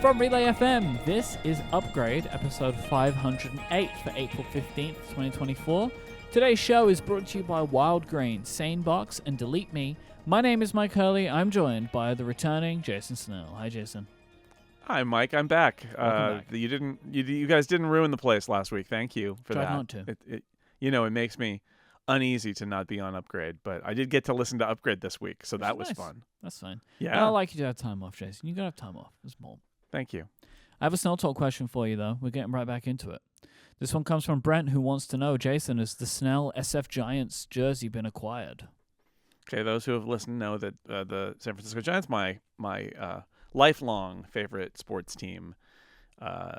From Relay FM, this is Upgrade, episode 508 for April 15th, 2024. Today's show is brought to you by Wild Green, Sanebox, and Delete Me. My name is Mike Hurley. I'm joined by the returning Jason Snell. Hi, Jason. Hi, Mike. I'm back. Welcome back. You guys didn't ruin the place last week. Thank you for Tried that. not to. It makes me uneasy to not be on Upgrade, but I did get to listen to Upgrade this week, so that was nice. Fun. That's fine. Yeah. I like you to have time off, Jason. You gotta have time off. It's more. Thank you. I have a Snell Talk question for you, though. We're getting right back into it. This one comes from Brent, who wants to know, Jason, has the Snell SF Giants jersey been acquired? Okay, those who have listened know that the San Francisco Giants, my lifelong favorite sports team,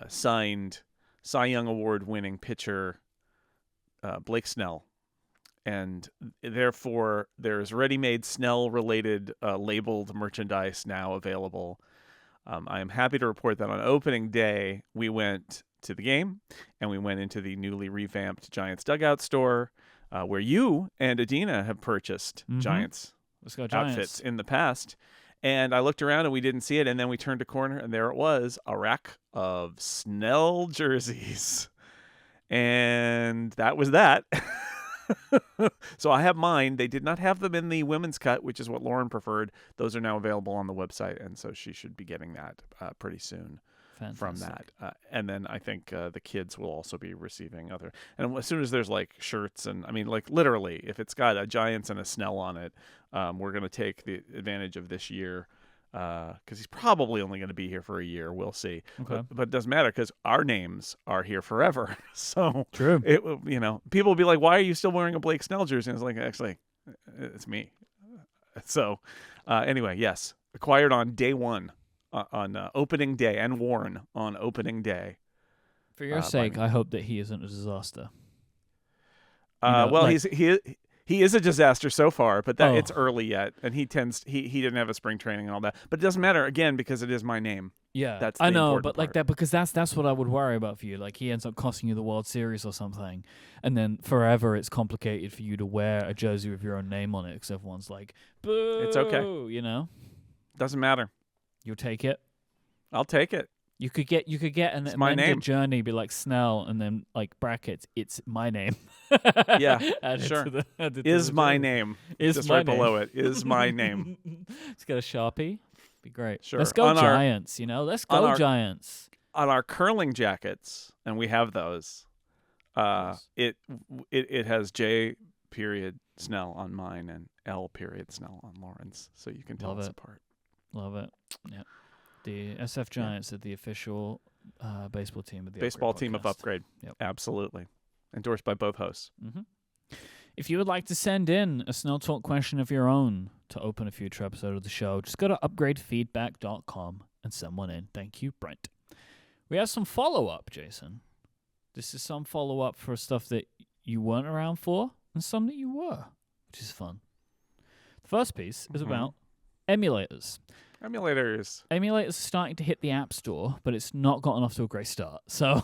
signed Cy Young Award-winning pitcher Blake Snell. And therefore, there's ready-made Snell-related labeled merchandise now available. I am happy to report that on opening day, we went to the game, and we went into the newly revamped Giants dugout store, where you and Adina have purchased Giants outfits in the past. And I looked around, and we didn't see it, and then we turned a corner, and there it was, a rack of Snell jerseys. And that was that. So I have mine. They did not have them in the women's cut, which is what Lauren preferred. Those are now available on the website, and so she should be getting that pretty soon. Fantastic. From that. And then I think the kids will also be receiving other. And as soon as there's like shirts and, I mean, like literally, if it's got a Giants and a Snell on it, we're going to take the advantage of this year. Because he's probably only going to be here for a year. We'll see. Okay. But it doesn't matter because our names are here forever. So true. People will be like, "Why are you still wearing a Blake Snell jersey?" And it's like, actually, it's me. So anyway, yes, acquired on day one, on opening day, and worn on opening day. For your sake, I hope that he isn't a disaster. He is a disaster so far, but it's early yet, and he didn't have a spring training and all that. But it doesn't matter again because it is my name. Yeah, that's I know, but part. like that because that's what I would worry about for you. Like he ends up costing you the World Series or something, and then forever it's complicated for you to wear a jersey with your own name on it because everyone's like, "Boo!" It's okay, Doesn't matter. You'll take it. I'll take it. You could get an amended journey, be like Snell, and then like brackets. It's my name. Yeah, sure. Is my name. Is just right below it. Is my name. It's got a Sharpie. Be great. Sure. Let's go Giants. Let's go Giants. On our curling jackets, and we have those. It has J. Snell on mine and L. Snell on Lauren's, so you can tell us apart. Love it. Yeah. The SF Giants are the official baseball team of the baseball Upgrade team podcast. of Upgrade. Yep. Absolutely. Endorsed by both hosts. Mm-hmm. If you would like to send in a Snell Talk question of your own to open a future episode of the show, just go to upgradefeedback.com and send one in. Thank you, Brent. We have some follow-up, Jason. This is some follow-up for stuff that you weren't around for and some that you were, which is fun. The first piece is about emulators. Emulators are starting to hit the App Store, but it's not gotten off to a great start. So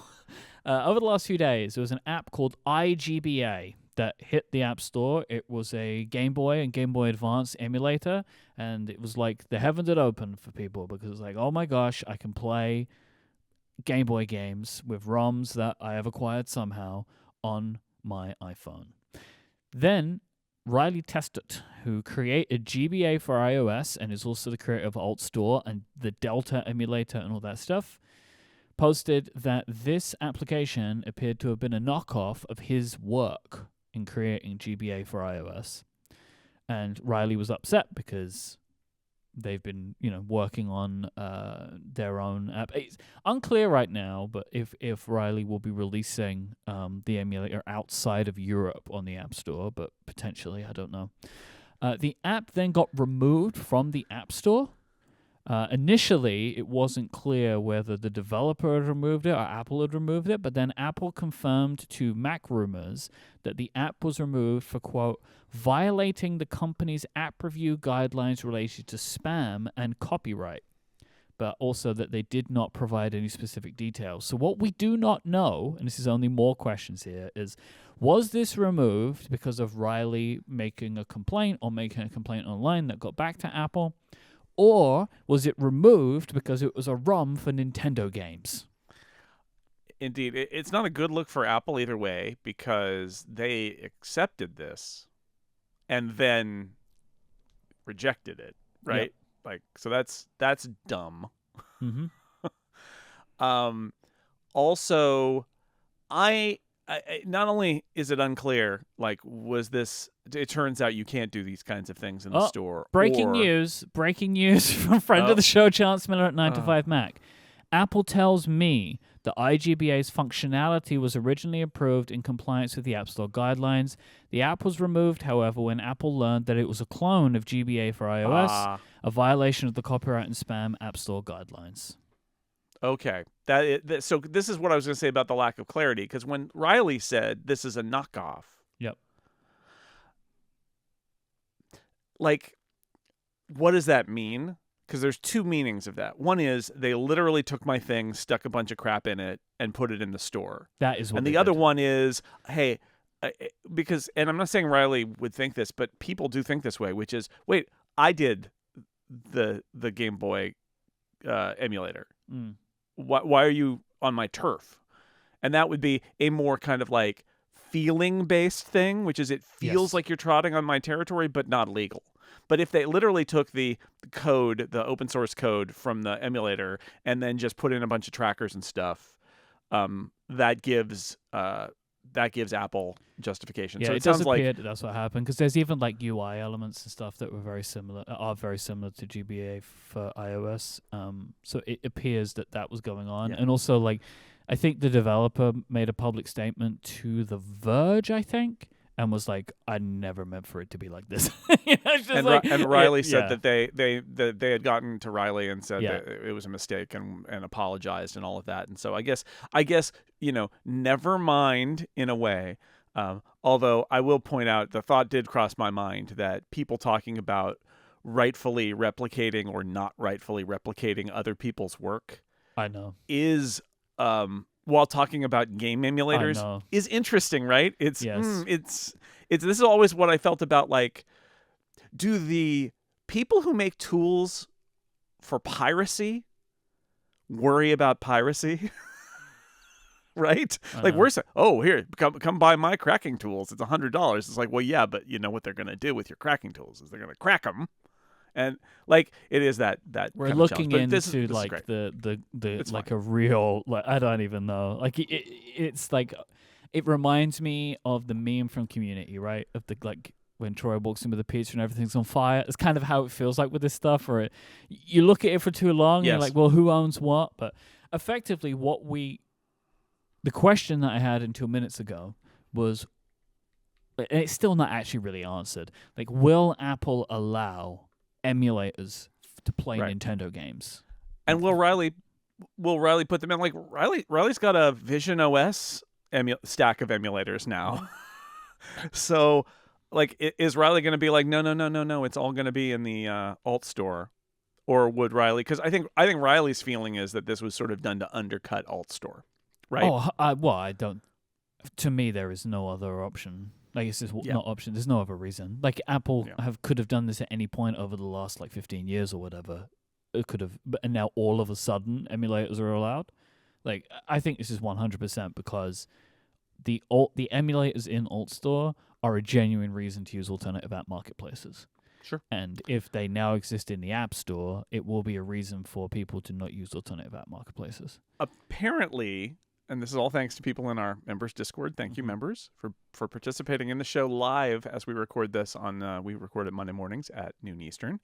over the last few days, there was an app called iGBA that hit the App Store. It was a Game Boy and Game Boy Advance emulator, and it was like the heavens had opened for people because it's like, oh my gosh, I can play Game Boy games with ROMs that I have acquired somehow on my iPhone. Then Riley Testut, who created GBA for iOS and is also the creator of AltStore and the Delta emulator and all that stuff, posted that this application appeared to have been a knockoff of his work in creating GBA for iOS. And Riley was upset because they've been, working on their own app. It's unclear right now, but if Riley will be releasing the emulator outside of Europe on the App Store, but potentially, I don't know. The app then got removed from the App Store. Initially, it wasn't clear whether the developer had removed it or Apple had removed it, but then Apple confirmed to Mac Rumors that the app was removed for, quote, violating the company's app review guidelines related to spam and copyright, but also that they did not provide any specific details. So what we do not know, and this is only more questions here, is was this removed because of Riley making a complaint or making a complaint online that got back to Apple? Or was it removed because it was a ROM for Nintendo games? Indeed, it's not a good look for Apple either way, because they accepted this and then rejected it, right? Yep. Like, so that's dumb. Mm-hmm. Also, I not only is it unclear, like, was this? It turns out you can't do these kinds of things in the store. Breaking news from friend of the show, Chance Miller at 9 to 5 Mac. Apple tells me the iGBA's functionality was originally approved in compliance with the App Store guidelines. The app was removed, however, when Apple learned that it was a clone of GBA for iOS, a violation of the copyright and spam App Store guidelines. Okay. So this is what I was going to say about the lack of clarity, because when Riley said this is a knockoff. Yep. Like, what does that mean? Because there's two meanings of that. One is they literally took my thing, stuck a bunch of crap in it, and put it in the store. That is what. And the other one is, hey, because, and I'm not saying Riley would think this, but people do think this way, which is, wait, I did the Game Boy emulator. Mm. Why are you on my turf? And that would be a more kind of like feeling-based thing, which is it feels like you're trotting on my territory, but not legal. But if they literally took the code, the open source code from the emulator, and then just put in a bunch of trackers and stuff, that gives Apple justification. Yeah, so it sounds does like appear that that's what happened, because there's even like UI elements and stuff that are very similar to GBA for iOS. So it appears that was going on, and also like I think the developer made a public statement to The Verge, I think. And was like, I never meant for it to be like this. And Riley said that they had gotten to Riley and said that it was a mistake and apologized and all of that. And so I guess never mind in a way. Although I will point out, the thought did cross my mind that people talking about rightfully replicating or not rightfully replicating other people's work, I know, is while talking about game emulators is interesting, right? It's this is always what I felt about, like, do the people who make tools for piracy worry about piracy? Right? Like, we're saying, here, come buy my cracking tools. It's $100. It's like, well, yeah, but you know what they're going to do with your cracking tools is they're going to crack them. And like it is that we're kind looking into this like the it's like fine. A real, like, I don't even know, like it's like it reminds me of the meme from Community, right? Of the, like, when Troy walks in with a pizza and everything's on fire. It's kind of how it feels like with this stuff. Or you look at it for too long, and you're like, well, who owns what? But effectively, the question that I had until minutes ago was, and it's still not actually really answered. Like, will Apple allow emulators to play Nintendo games? And will Riley put them in? Like, Riley's got a Vision OS stack of emulators now. So, like, is Riley going to be like, no, it's all going to be in the alt store? Or would Riley, because I think Riley's feeling is that this was sort of done to undercut alt store, right? I don't, to me there is no other option. Like, it's just not option. There's no other reason. Like, Apple could have done this at any point over the last, like, 15 years or whatever. It could have, and now all of a sudden emulators are allowed. Like, I think this is 100% because the emulators in Alt Store are a genuine reason to use alternative app marketplaces. Sure. And if they now exist in the App Store, it will be a reason for people to not use alternative app marketplaces. Apparently, and this is all thanks to people in our members Discord. Thank you, members, for participating in the show live as we record this on. We record it Monday mornings at noon Eastern,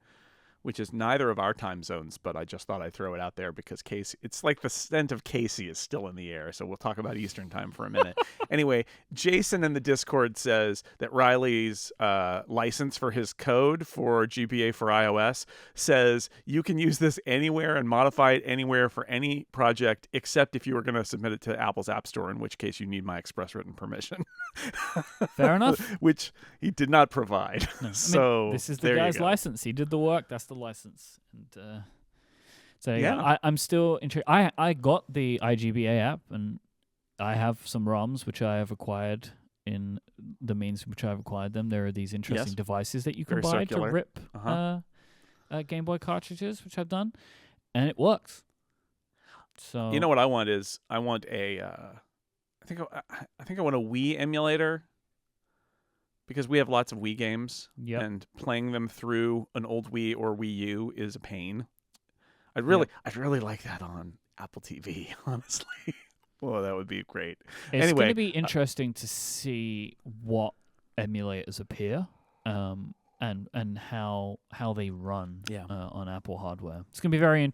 which is neither of our time zones. But I just thought I'd throw it out there because Casey, it's like the scent of Casey is still in the air. So we'll talk about Eastern time for a minute. Anyway, Jason in the Discord says that Riley's license for his code for GBA for iOS says you can use this anywhere and modify it anywhere for any project, except if you were going to submit it to Apple's App Store, in which case you need my express written permission. Fair enough. Which he did not provide. No. So this is the guy's license. He did the work. That's the license. And I'm still intrigued. I got the iGBA app, and I have some ROMs which I have acquired in the means in which I've acquired them. There are these interesting devices that you can buy to rip Game Boy cartridges, which I've done, and it works. So You know what I want is I want a I think I want a Wii emulator because we have lots of Wii games Yep. and playing them through an old Wii or Wii U is a pain. I'd really like that on Apple TV, honestly. Well, that would be great. It's Anyway, going to be interesting to see what emulators appear, and how they run on Apple hardware. It's going to be very.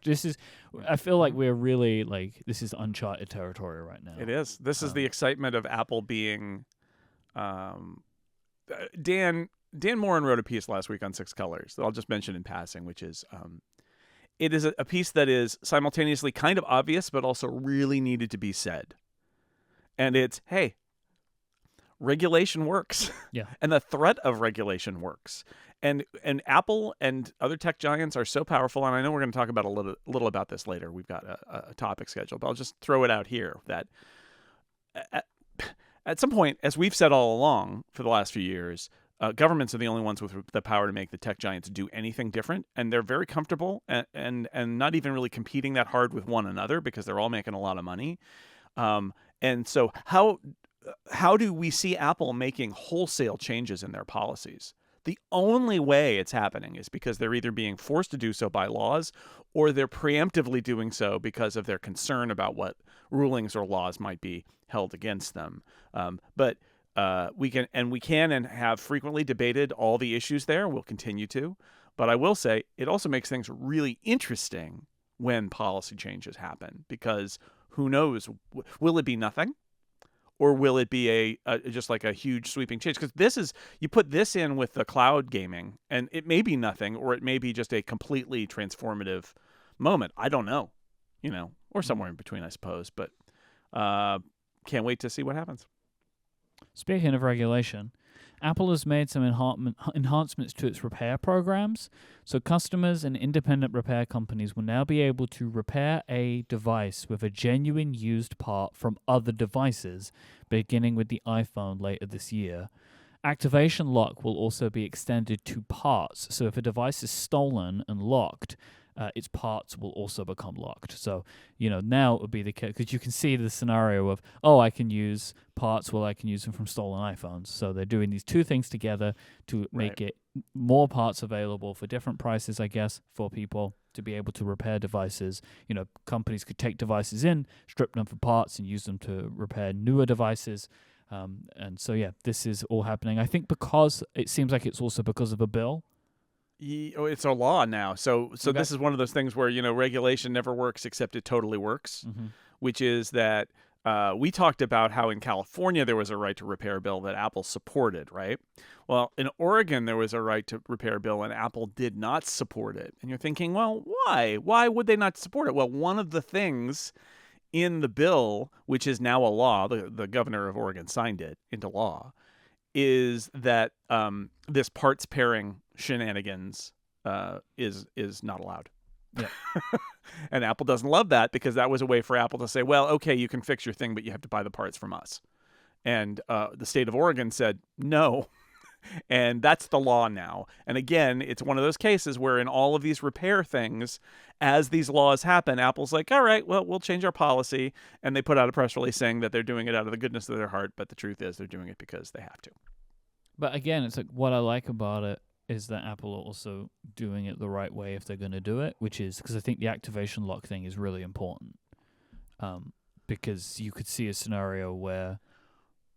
I feel like we're really this is uncharted territory right now. It is. This is the excitement of Apple being. Dan Morin wrote a piece last week on Six Colors that I'll just mention in passing, which is. It is a piece that is simultaneously kind of obvious, but also really needed to be said. And it's, hey, regulation works. Yeah. And the threat of regulation works. And Apple and other tech giants are so powerful, and I know we're going to talk about a little about this later. We've got a topic scheduled, but I'll just throw it out here that at some point, as we've said all along for the last few years, governments are the only ones with the power to make the tech giants do anything different, and they're very comfortable and not even really competing that hard with one another because they're all making a lot of money. And so how do we see Apple making wholesale changes in their policies? The only way it's happening is because they're either being forced to do so by laws or they're preemptively doing so because of their concern about what rulings or laws might be held against them. But we can and have frequently debated all the issues there. We'll continue to. But I will say it also makes things really interesting when policy changes happen because who knows? Will it be nothing? Or will it be just like a huge sweeping change? Because you put this in with the cloud gaming, and it may be nothing, or it may be just a completely transformative moment. I don't know, or somewhere in between, I suppose. But can't wait to see what happens. Speaking of regulation, Apple has made some enhancements to its repair programs, so customers and independent repair companies will now be able to repair a device with a genuine used part from other devices, beginning with the iPhone later this year. Activation lock will also be extended to parts, so if a device is stolen and locked, its parts will also become locked. So, now it would be the case, because you can see the scenario of, I can use parts, I can use them from stolen iPhones. So they're doing these two things together to make it more parts available for different prices, I guess, for people to be able to repair devices. Companies could take devices in, strip them for parts, and use them to repair newer devices. And so, this is all happening. I think because it seems like it's also because of a bill. It's a law now. So this is one of those things where, regulation never works except it totally works, which is that we talked about how in California there was a right to repair bill that Apple supported, right? Well, in Oregon there was a right to repair bill and Apple did not support it. And you're thinking, well, why? Why would they not support it? Well, one of the things in the bill, which is now a law, the governor of Oregon signed it into law, is that this parts pairing shenanigans is not allowed. Yeah. And Apple doesn't love that because that was a way for Apple to say, well, okay, you can fix your thing, but you have to buy the parts from us. And the state of Oregon said no. And that's the law now. And again, it's one of those cases where in all of these repair things, as these laws happen, Apple's like, all right, well, we'll change our policy. And they put out a press release saying that they're doing it out of the goodness of their heart. But the truth is they're doing it because they have to. But again, it's like what I like about it is that Apple are also doing it the right way if they're going to do it, which is because I think the activation lock thing is really important. Because you could see a scenario where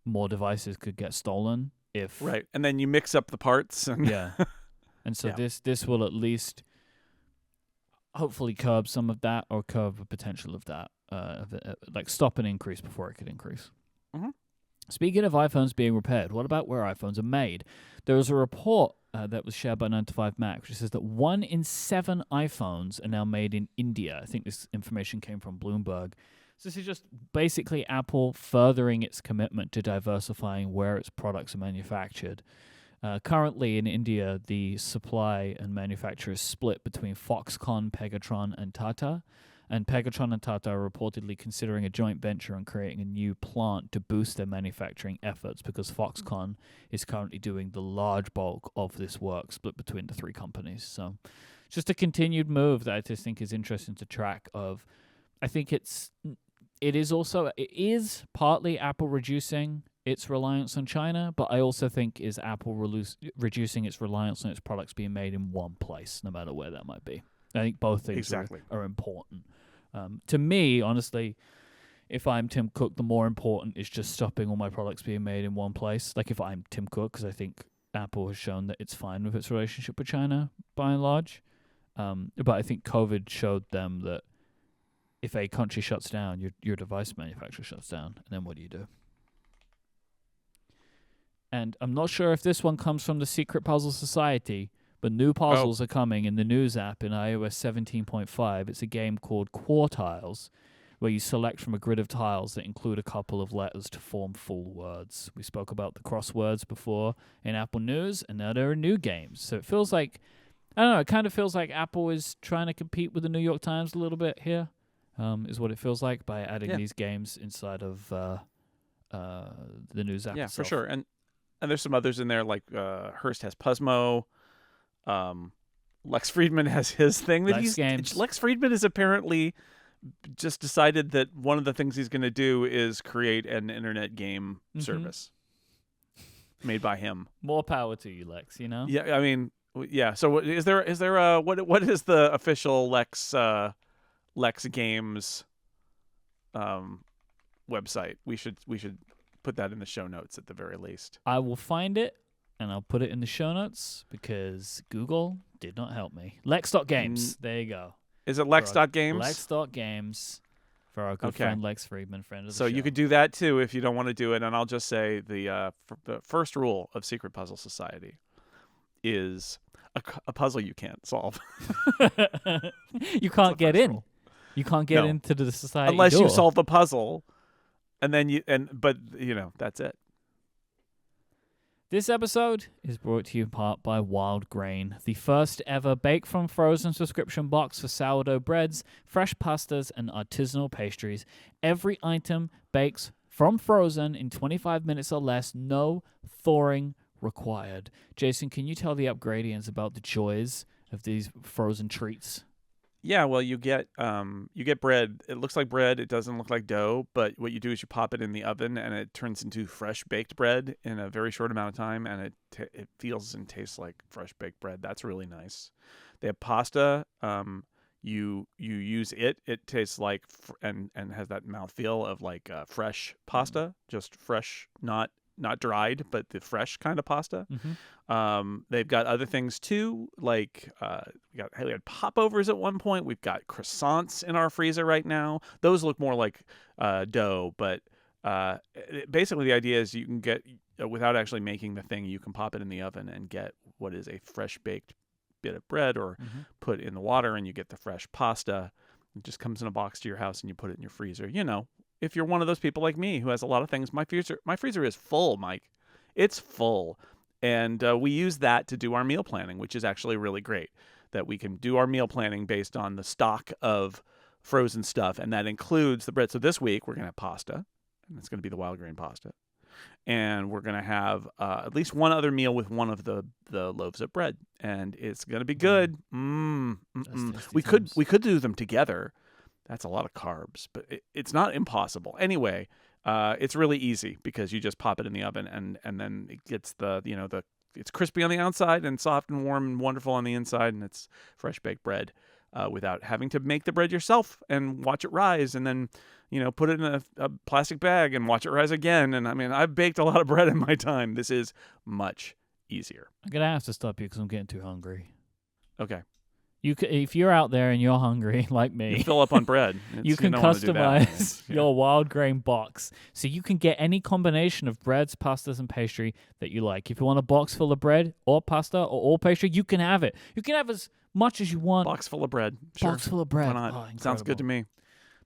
more devices could get stolen if right, and then you mix up the parts. And and so this will at least hopefully curb some of that or curb the potential of that, like stop an increase before it could increase. Mm-hmm. Speaking of iPhones being repaired, what about where iPhones are made? There was a report that was shared by 9to5Mac, which says that 1 in 7 iPhones are now made in India. I think this information came from Bloomberg. So this is just basically Apple furthering its commitment to diversifying where its products are manufactured. Currently in India, the supply and manufacture is split between Foxconn, Pegatron, and Tata. And Pegatron and Tata are reportedly considering a joint venture on creating a new plant to boost their manufacturing efforts because Foxconn is currently doing the large bulk of this work split between the three companies. So just a continued move that I just think is interesting to track of. I think it is partly Apple reducing its reliance on China, but I also think is Apple reducing its reliance on its products being made in one place, no matter where that might be. I think both things are important. To me, honestly, if I'm Tim Cook, the more important is just stopping all my products being made in one place. Like if I'm Tim Cook, because I think Apple has shown that it's fine with its relationship with China by and large. But I think COVID showed them that if a country shuts down, your device manufacturer shuts down, and then what do you do? And I'm not sure if this one comes from the Secret Puzzle Society, but new puzzles are coming in the News app in iOS 17.5. It's a game called Quartiles, where you select from a grid of tiles that include a couple of letters to form full words. We spoke about the crosswords before in Apple News, and now there are new games. So it feels like, I don't know, it kind of feels like Apple is trying to compete with the New York Times a little bit here, is what it feels like by adding these games inside of the News app itself. For sure. And there's some others in there, like Hearst has Puzzmo. Lex Friedman has his thing that Lex Friedman has apparently just decided that one of the things he's going to do is create an internet game service made by him. More power to you, Lex, you know? Yeah, I mean, yeah. So is there what is the official Lex Games website? We should put that in the show notes at the very least. I will find it. And I'll put it in the show notes because Google did not help me. Lex.games. There you go. Is it Lex.games? Lex.games for our good friend Lex Friedman, friend of the show. So you could do that too if you don't want to do it. And I'll just say the first rule of Secret Puzzle Society is a puzzle you can't solve. You can't get in. You can't get into the society unless door. you solve the puzzle, and then but that's it. This episode is brought to you in part by Wild Grain, the first ever bake from frozen subscription box for sourdough breads, fresh pastas, and artisanal pastries. Every item bakes from frozen in 25 minutes or less, no thawing required. Jason, can you tell the upgradients about the joys of these frozen treats? Yeah, well, you get bread. It looks like bread. It doesn't look like dough. But what you do is you pop it in the oven, and it turns into fresh baked bread in a very short amount of time, and it feels and tastes like fresh baked bread. That's really nice. They have pasta. You use it. It tastes like and has that mouthfeel of like fresh pasta, just fresh, not dried, but the fresh kind of pasta. They've got other things too, like we had popovers at one point. We've got croissants in our freezer right now. Those look more like dough, but basically the idea is you can get, without actually making the thing, you can pop it in the oven and get what is a fresh baked bit of bread, or put in the water and you get the fresh pasta. It just comes in a box to your house and you put it in your freezer. If you're one of those people like me who has a lot of things, my freezer is full, Mike. It's full. And we use that to do our meal planning, which is actually really great, that we can do our meal planning based on the stock of frozen stuff, and that includes the bread. So this week, we're going to have pasta, and it's going to be the wild grain pasta. And we're going to have at least one other meal with one of the loaves of bread, and it's going to be good. We could do them together. That's a lot of carbs, but it's not impossible. Anyway, it's really easy because you just pop it in the oven, and then it gets it's crispy on the outside and soft and warm and wonderful on the inside, and it's fresh baked bread without having to make the bread yourself and watch it rise, and then put it in a plastic bag and watch it rise again. And I mean, I've baked a lot of bread in my time. This is much easier. I'm gonna have to stop you because I'm getting too hungry. Okay. If you're out there and you're hungry like me, you fill up on bread. You can customize your wild grain box so you can get any combination of breads, pastas, and pastry that you like. If you want a box full of bread or pasta or all pastry, you can have it. You can have as much as you want. Box full of bread. Sure. Box full of bread. Why not? Sounds good to me.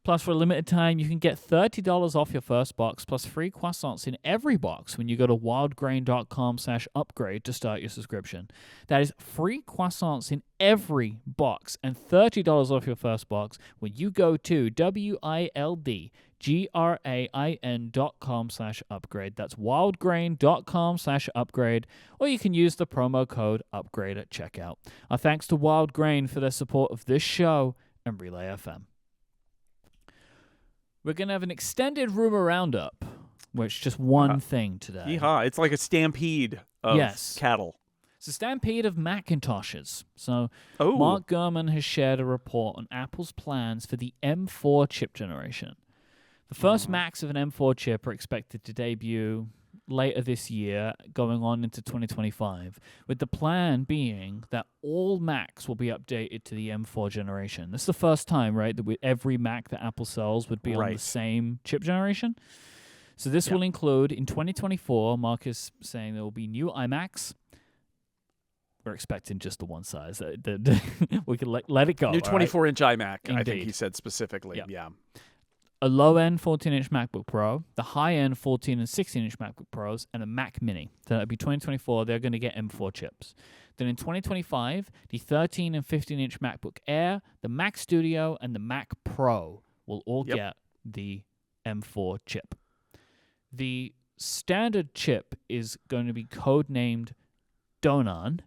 Plus, for a limited time, you can get $30 off your first box plus free croissants in every box when you go to wildgrain.com/upgrade to start your subscription. That is free croissants in every box and $30 off your first box when you go to wildgrain.com/upgrade. That's wildgrain.com/upgrade, or you can use the promo code upgrade at checkout. Our thanks to Wild Grain for their support of this show and Relay FM. We're going to have an extended rumor roundup, which just one thing today. Yeehaw. It's like a stampede of cattle. It's a stampede of Macintoshes. So Mark Gurman has shared a report on Apple's plans for the M4 chip generation. The first Macs of an M4 chip are expected to debut later this year, going on into 2025, with the plan being that all Macs will be updated to the M4 generation. This is the first time, right, that every Mac that Apple sells would be on the same chip generation. So this will include, in 2024, Mark is saying there will be new iMacs. We're expecting just the one size. We can let it go. New 24-inch iMac, Indeed. I think he said specifically. Yeah. A low-end 14-inch MacBook Pro, the high-end 14 and 16-inch MacBook Pros, and a Mac Mini. So that'll be 2024. They're going to get M4 chips. Then in 2025, the 13 and 15-inch MacBook Air, the Mac Studio, and the Mac Pro will all get the M4 chip. The standard chip is going to be codenamed Donan.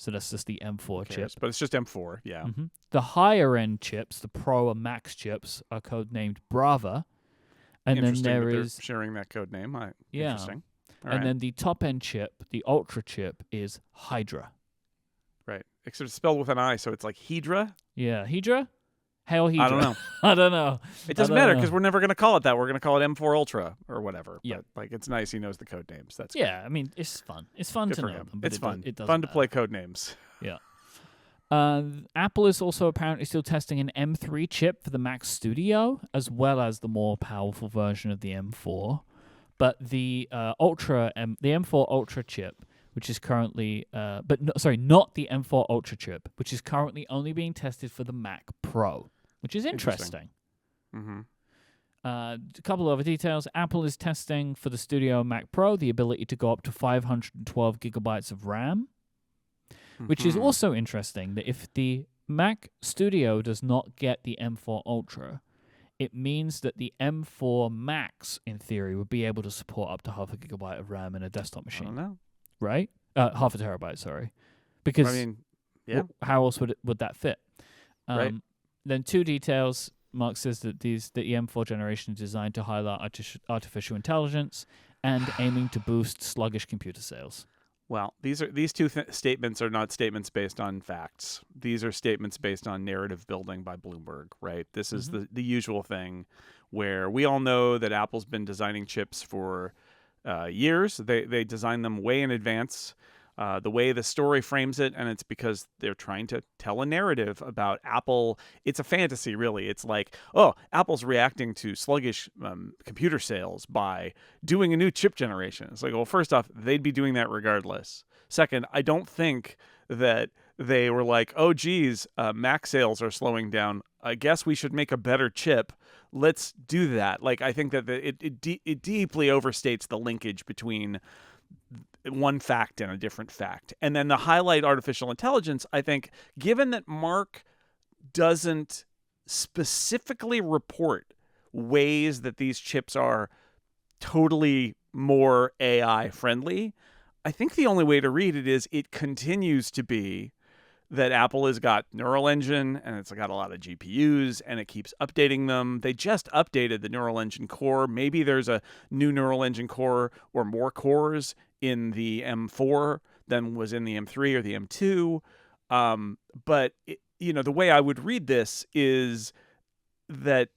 So that's just the M4 chip. But it's just M4, yeah. Mm-hmm. The higher-end chips, the Pro and Max chips, are codenamed Brava. And then there is... sharing that code name. Yeah. Interesting. And then the top-end chip, the Ultra chip, is Hydra. Right. Except it's spelled with an I, so it's like Hydra? Yeah. Hydra? Hail Hydra. I don't know. I don't know. It doesn't matter because we're never going to call it that. We're going to call it M4 Ultra or whatever. Yeah. But it's nice he knows the code names. That's good. I mean, it's fun. It's fun to know them. It's fun. It doesn't fun to matter. play code names. Yeah. Apple is also apparently still testing an M3 chip for the Mac Studio, as well as the more powerful version of the M4. But the the M4 Ultra chip, which is currently, not the M4 Ultra chip, which is currently only being tested for the Mac Pro, which is interesting. Mm-hmm. A couple of other details. Apple is testing for the Studio Mac Pro the ability to go up to 512 gigabytes of RAM, which is also interesting, that if the Mac Studio does not get the M4 Ultra, it means that the M4 Max, in theory, would be able to support up to half a gigabyte of RAM in a desktop machine. I don't know. Right? Half a terabyte, sorry. Because how else would that fit? Right. Then two details. Mark says that the M4 generation is designed to highlight artificial intelligence and aiming to boost sluggish computer sales. Well, these two statements are not statements based on facts. These are statements based on narrative building by Bloomberg, right? This is the usual thing where we all know that Apple's been designing chips for years. They design them way in advance. The way the story frames it, and it's because they're trying to tell a narrative about Apple. It's a fantasy, really. It's like, Apple's reacting to sluggish computer sales by doing a new chip generation. It's like, well, first off, they'd be doing that regardless. Second, I don't think that they were like, Mac sales are slowing down. I guess we should make a better chip. Let's do that. Like, I think that it deeply overstates the linkage between one fact and a different fact. And then the highlight artificial intelligence, I think, given that Mark doesn't specifically report ways that these chips are totally more AI friendly, I think the only way to read it is it continues to be that Apple has got Neural Engine and it's got a lot of GPUs and it keeps updating them. They just updated the Neural Engine core. Maybe there's a new Neural Engine core or more cores in the M4 than was in the M3 or the M2. But the way I would read this is that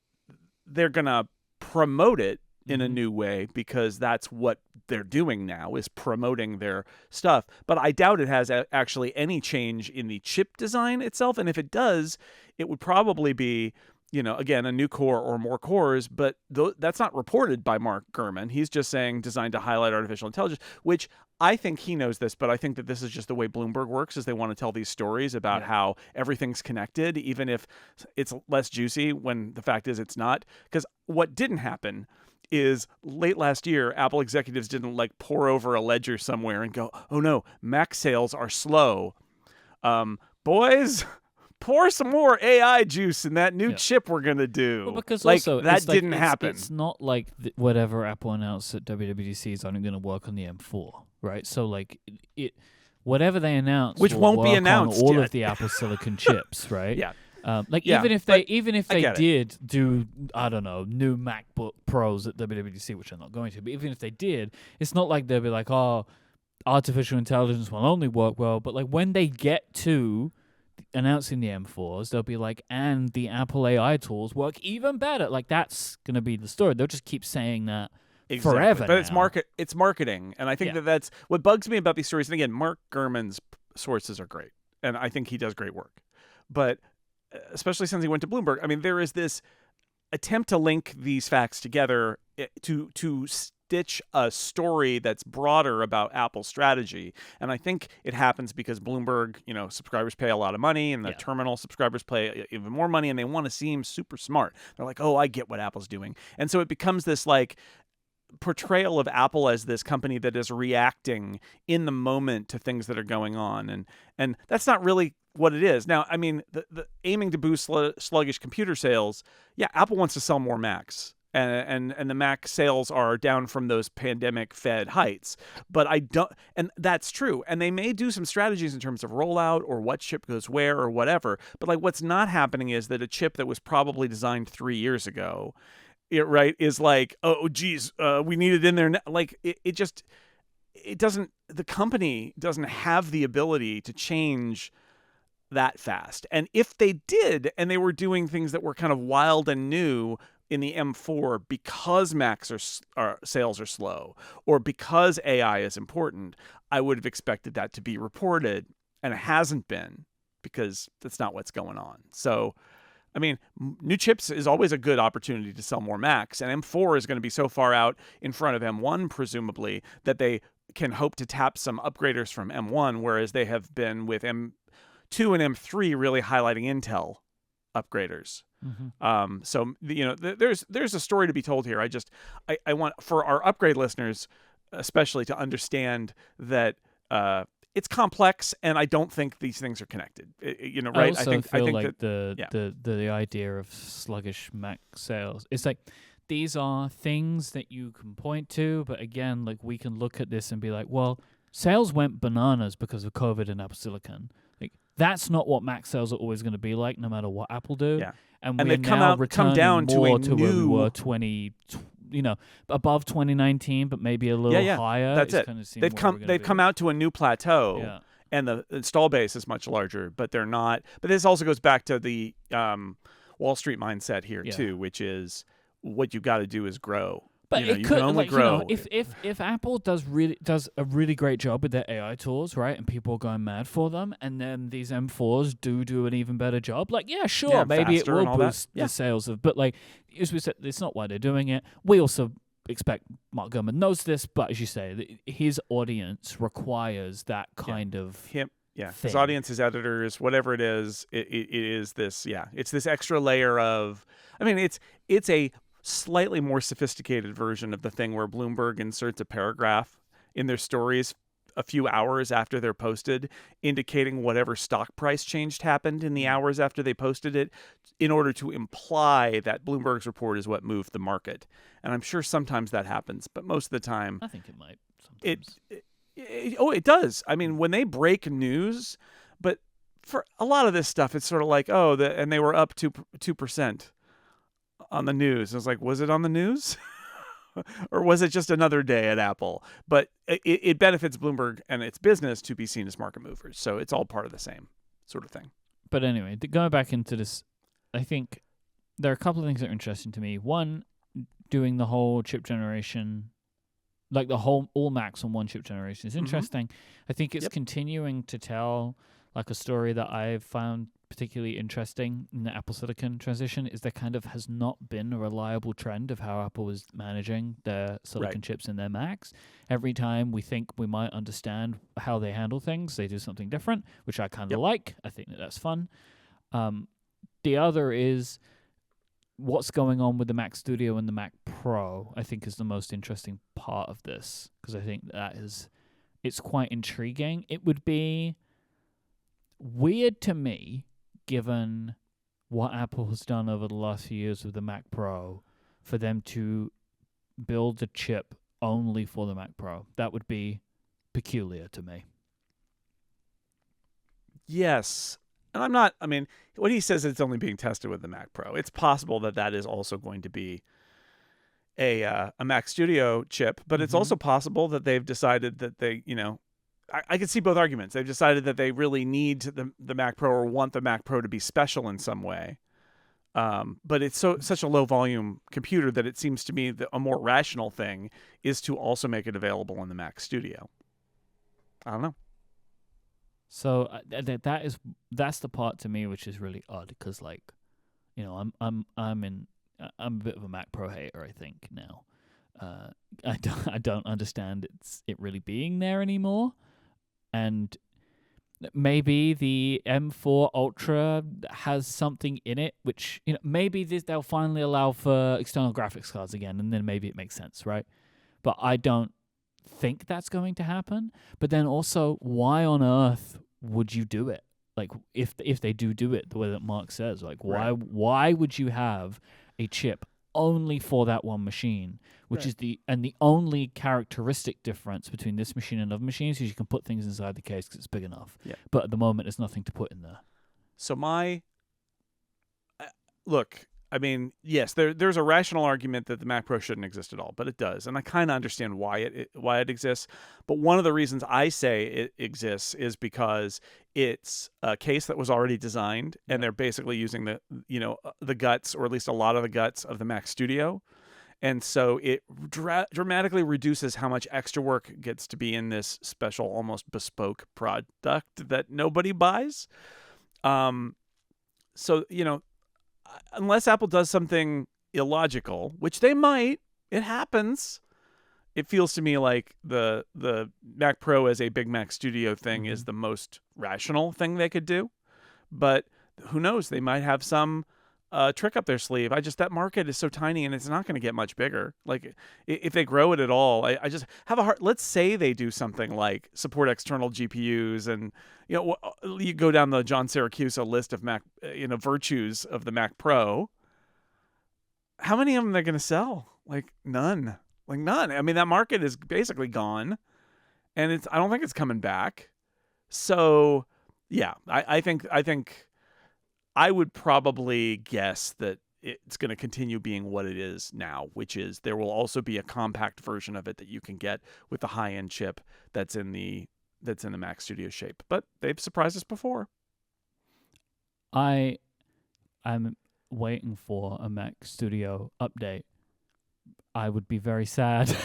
they're going to promote it in a new way because that's what they're doing now, is promoting their stuff. But I doubt it has actually any change in the chip design itself. And if it does, it would probably be again, a new core or more cores, but that's not reported by Mark Gurman. He's just saying designed to highlight artificial intelligence, which I think he knows this, but I think that this is just the way Bloomberg works, is they want to tell these stories about how everything's connected, even if it's less juicy, when the fact is it's not. Because what didn't happen is late last year, Apple executives didn't pour over a ledger somewhere and go, oh no, Mac sales are slow. Boys, pour some more AI juice in that new chip we're going to do. Well, because also, that didn't happen. It's not like whatever Apple announced at WWDC is only going to work on the M4, right? So whatever they announce, which won't be announced on all yet. of the Apple Silicon chips, right? Yeah. Even if they did do, I don't know, new MacBook Pros at WWDC, which they're not going to, but even if they did, it's not like they'll be like, oh, artificial intelligence will only work well. But when they get to announcing the M4s, they'll be like, and the Apple AI tools work even better. That's going to be the story. They'll just keep saying that forever. But now. it's marketing, and I think that's what bugs me about these stories. And again, Mark Gurman's sources are great, and I think he does great work. But especially since he went to Bloomberg, I mean, there is this attempt to link these facts together to stitch a story that's broader about Apple's strategy. And I think it happens because Bloomberg, subscribers pay a lot of money, and the terminal subscribers pay even more money, and they want to seem super smart. They're like, oh, I get what Apple's doing. And so it becomes this portrayal of Apple as this company that is reacting in the moment to things that are going on. And that's not really what it is. Now, I mean, the aiming to boost sluggish computer sales, Apple wants to sell more Macs. And the Mac sales are down from those pandemic-fed heights. But and that's true. And they may do some strategies in terms of rollout or what chip goes where or whatever. But what's not happening is that a chip that was probably designed 3 years ago, is oh, geez, we need it in there now. It doesn't, the company doesn't have the ability to change that fast. And if they did, and they were doing things that were kind of wild and new in the M4 because Macs sales are slow, or because AI is important, I would have expected that to be reported, and it hasn't been, because that's not what's going on. So, I mean, new chips is always a good opportunity to sell more Macs, and M4 is going to be so far out in front of M1, presumably, that they can hope to tap some upgraders from M1, whereas they have been with M2 and M3 really highlighting Intel upgraders. Mm-hmm. So there's a story to be told here. I want for our upgrade listeners, especially, to understand that it's complex, and I don't think these things are connected. Right? I also think feel that the idea of sluggish Mac sales, it's these are things that you can point to, but again, we can look at this and be like, well, sales went bananas because of COVID and Apple Silicon. That's not what Mac sales are always going to be like, no matter what Apple do. Yeah. And they come down more to where we were above 2019, but maybe a little higher. That's it. They've come out to a new plateau. Yeah. And the install base is much larger, but they're not. But this also goes back to the Wall Street mindset here too, which is what you got to do is grow. But you can only grow. If Apple does a really great job with their AI tools, right, and people are going mad for them, and then these M4s do an even better job, sure, maybe it will boost the sales of. But as we said, it's not why they're doing it. We also expect Mark Gurman knows this, but as you say, his audience requires that kind of thing. His audience, his editors, whatever it is, it is this. Yeah, it's this extra layer of. I mean, it's a slightly more sophisticated version of the thing where Bloomberg inserts a paragraph in their stories a few hours after they're posted, indicating whatever stock price changed happened in the hours after they posted it, in order to imply that Bloomberg's report is what moved the market. And I'm sure sometimes that happens, but most of the time, I think it might. Sometimes. It does. I mean, when they break news, but for a lot of this stuff, it's sort of and they were up 2%. On the news. I was like, was it on the news? Or was it just another day at Apple? But it benefits Bloomberg and its business to be seen as market movers. So it's all part of the same sort of thing. But anyway, going back into this, I think there are a couple of things that are interesting to me. One, doing the whole chip generation, all Macs on one chip generation is interesting. I think it's continuing to tell a story that I've found particularly interesting in the Apple Silicon transition is there kind of has not been a reliable trend of how Apple is managing their silicon chips in their Macs. Every time we think we might understand how they handle things, they do something different, which I kind of like. I think that's fun. The other is what's going on with the Mac Studio and the Mac Pro, I think is the most interesting part of this, because I think it's quite intriguing. It would be weird to me, given what Apple has done over the last few years with the Mac Pro, for them to build a chip only for the Mac Pro. That would be peculiar to me. Yes. And when he says it's only being tested with the Mac Pro, it's possible that is also going to be a Mac Studio chip, but it's also possible that they've decided that they, I can see both arguments. They've decided that they really need the Mac Pro or want the Mac Pro to be special in some way. But it's such a low volume computer that it seems to me that a more rational thing is to also make it available in the Mac Studio. I don't know. So that's the part to me which is really odd, because I'm a bit of a Mac Pro hater, I think now. I don't understand it really being there anymore, and maybe the M4 Ultra has something in it which maybe they'll finally allow for external graphics cards again, and then maybe it makes sense, right? But I don't think that's going to happen. But then also, why on earth would you do it? Like, if they do it the way that Mark says, like, why would you have a chip only for that one machine, which is the only characteristic difference between this machine and other machines is you can put things inside the case because it's big enough. Yeah. But at the moment, there's nothing to put in there. So look, yes, there's a rational argument that the Mac Pro shouldn't exist at all, but it does, and I kind of understand why it exists. But one of the reasons I say it exists is because it's a case that was already designed, and they're basically using the guts, or at least a lot of the guts of the Mac Studio, and so it dramatically reduces how much extra work gets to be in this special, almost bespoke product that nobody buys. So unless Apple does something illogical, which they might, it happens. It feels to me like the Mac Pro as a Big Mac Studio thing is the most rational thing they could do. But who knows? They might have some trick up their sleeve. That market is so tiny, and it's not going to get much bigger. Like, if they grow it at all, I just have a hard. Let's say they do something like support external GPUs, and you go down the John Siracusa list of Mac, virtues of the Mac Pro. How many of them they're going to sell? Like none. That market is basically gone, and I don't think it's coming back. So yeah, I think I would probably guess that it's going to continue being what it is now, which is there will also be a compact version of it that you can get with the high-end chip that's in the Mac Studio shape. But they've surprised us before. I'm waiting for a Mac Studio update. I would be very sad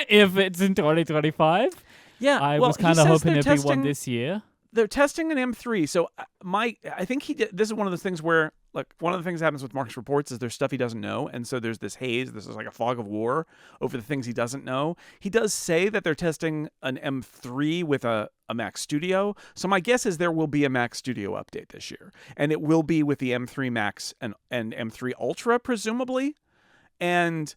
if it's in 2025. Yeah, I was kind of hoping there'd be one this year. They're testing an M3, so I think he did. This is one of those things where, like, one of the things that happens with Mark's reports is there's stuff he doesn't know, and so there's this haze. This is like a fog of war over the things he doesn't know. He does say that they're testing an M3 with a Mac Studio, so my guess is there will be a Mac Studio update this year, and it will be with the M3 Max and M3 Ultra, presumably, and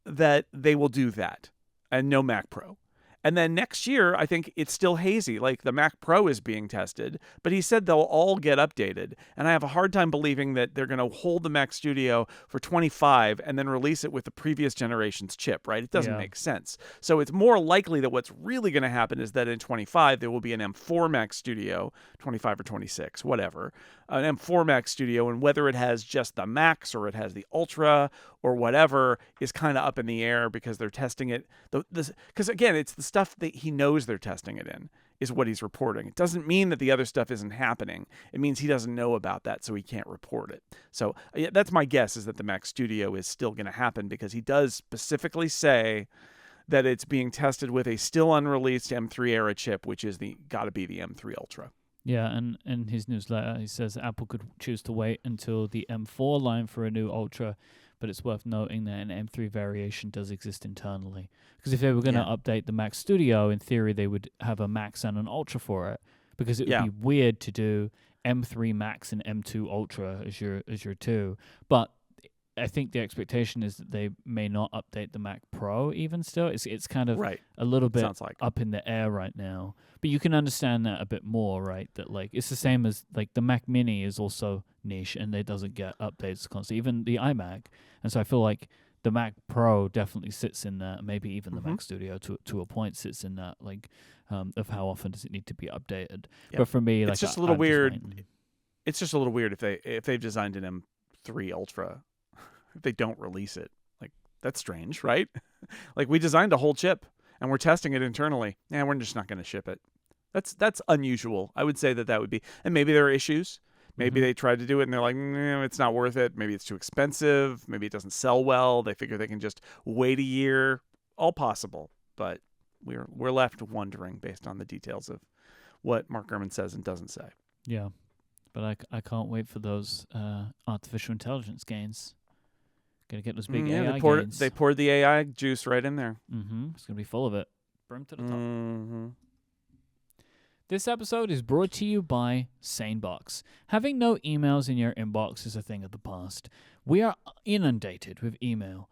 that they will do that, and no Mac Pro. And then next year, I think it's still hazy. Like, the Mac Pro is being tested, but he said they'll all get updated. And I have a hard time believing that they're going to hold the Mac Studio for 25 and then release it with the previous generation's chip, right? It doesn't make sense. So it's more likely that what's really going to happen is that in 25, there will be an M4 Mac Studio, 25 or 26, whatever, an M4 Mac Studio, and whether it has just the Max or it has the Ultra or whatever is kind of up in the air because they're testing it. Because again, it's the stuff that he knows they're testing it in is what he's reporting. It doesn't mean that the other stuff isn't happening. It means he doesn't know about that, so he can't report it. So that's my guess, is that the Mac Studio is still going to happen because he does specifically say that it's being tested with a still unreleased M3 era chip, which is got to be the M3 Ultra. Yeah, and in his newsletter, he says Apple could choose to wait until the M4 line for a new Ultra, but it's worth noting that an M3 variation does exist internally. Because if they were going to Yeah. update the Mac Studio, in theory, they would have a Max and an Ultra for it. Because it would Yeah. be weird to do M3 Max and M2 Ultra as your two. But I think the expectation is that they may not update the Mac Pro even still. It's kind of Right. a little bit Sounds like. up in the air right now. But you can understand that a bit more, right? That like it's the same as like the Mac Mini is also niche and it doesn't get updates constantly. Even the iMac. And so I feel like the Mac Pro definitely sits in that. Maybe even the Mac Studio to a point sits in that like of how often does it need to be updated. Yeah. But for me, it's like just a little I'm weird. Just waiting. It's just a little weird if they've designed an M3 Ultra, if they don't release it. Like, that's strange, right? Like, we designed a whole chip and we're testing it internally. And we're just not going to ship it. That's unusual. I would say that would be, and maybe there are issues. Maybe they tried to do it and they're like, no, it's not worth it. Maybe it's too expensive. Maybe it doesn't sell well. They figure they can just wait a year. All possible, but we're left wondering based on the details of what Mark Gurman says and doesn't say. Yeah. But I can't wait for those artificial intelligence gains. Gonna get those big AI gains. They poured the AI juice right in there. It's gonna be full of it. Brim to the top. Mm-hmm. This episode is brought to you by SaneBox. Having no emails in your inbox is a thing of the past. We are inundated with email,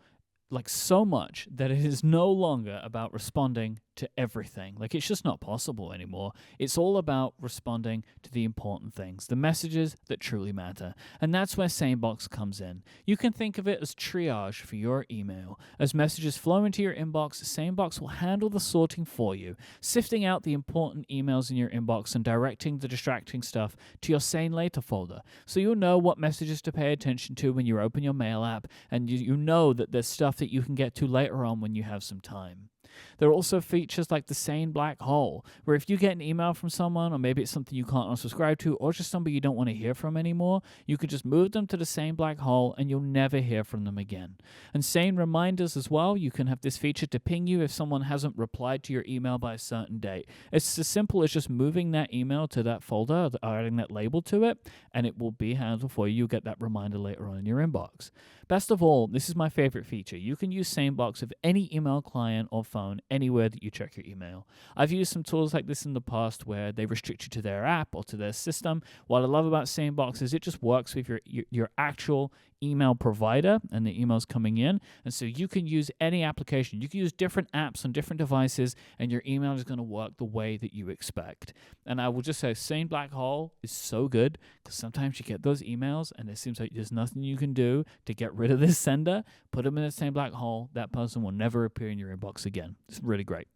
like so much that it is no longer about responding to everything. Like, it's just not possible anymore. It's all about responding to the important things, the messages that truly matter. And that's where SaneBox comes in. You can think of it as triage for your email. As messages flow into your inbox, SaneBox will handle the sorting for you, sifting out the important emails in your inbox and directing the distracting stuff to your Sane Later folder. So you'll know what messages to pay attention to when you open your mail app, and you know that there's stuff that you can get to later on when you have some time. There are also features like the Sane Black Hole, where if you get an email from someone, or maybe it's something you can't unsubscribe to, or just somebody you don't want to hear from anymore, you can just move them to the Sane Black Hole and you'll never hear from them again. And Sane Reminders as well, you can have this feature to ping you if someone hasn't replied to your email by a certain date. It's as simple as just moving that email to that folder, or adding that label to it, and it will be handled for you. You'll get that reminder later on in your inbox. Best of all, this is my favorite feature. You can use SaneBox with any email client or phone anywhere that you check your email. I've used some tools like this in the past where they restrict you to their app or to their system. What I love about SaneBox is it just works with your actual email provider and the emails coming in. And so you can use any application. You can use different apps on different devices, and your email is going to work the way that you expect. And I will just say Sane Black Hole is so good because sometimes you get those emails and it seems like there's nothing you can do to get rid of this sender. Put them in the same black hole. That person will never appear in your inbox again. It's really great.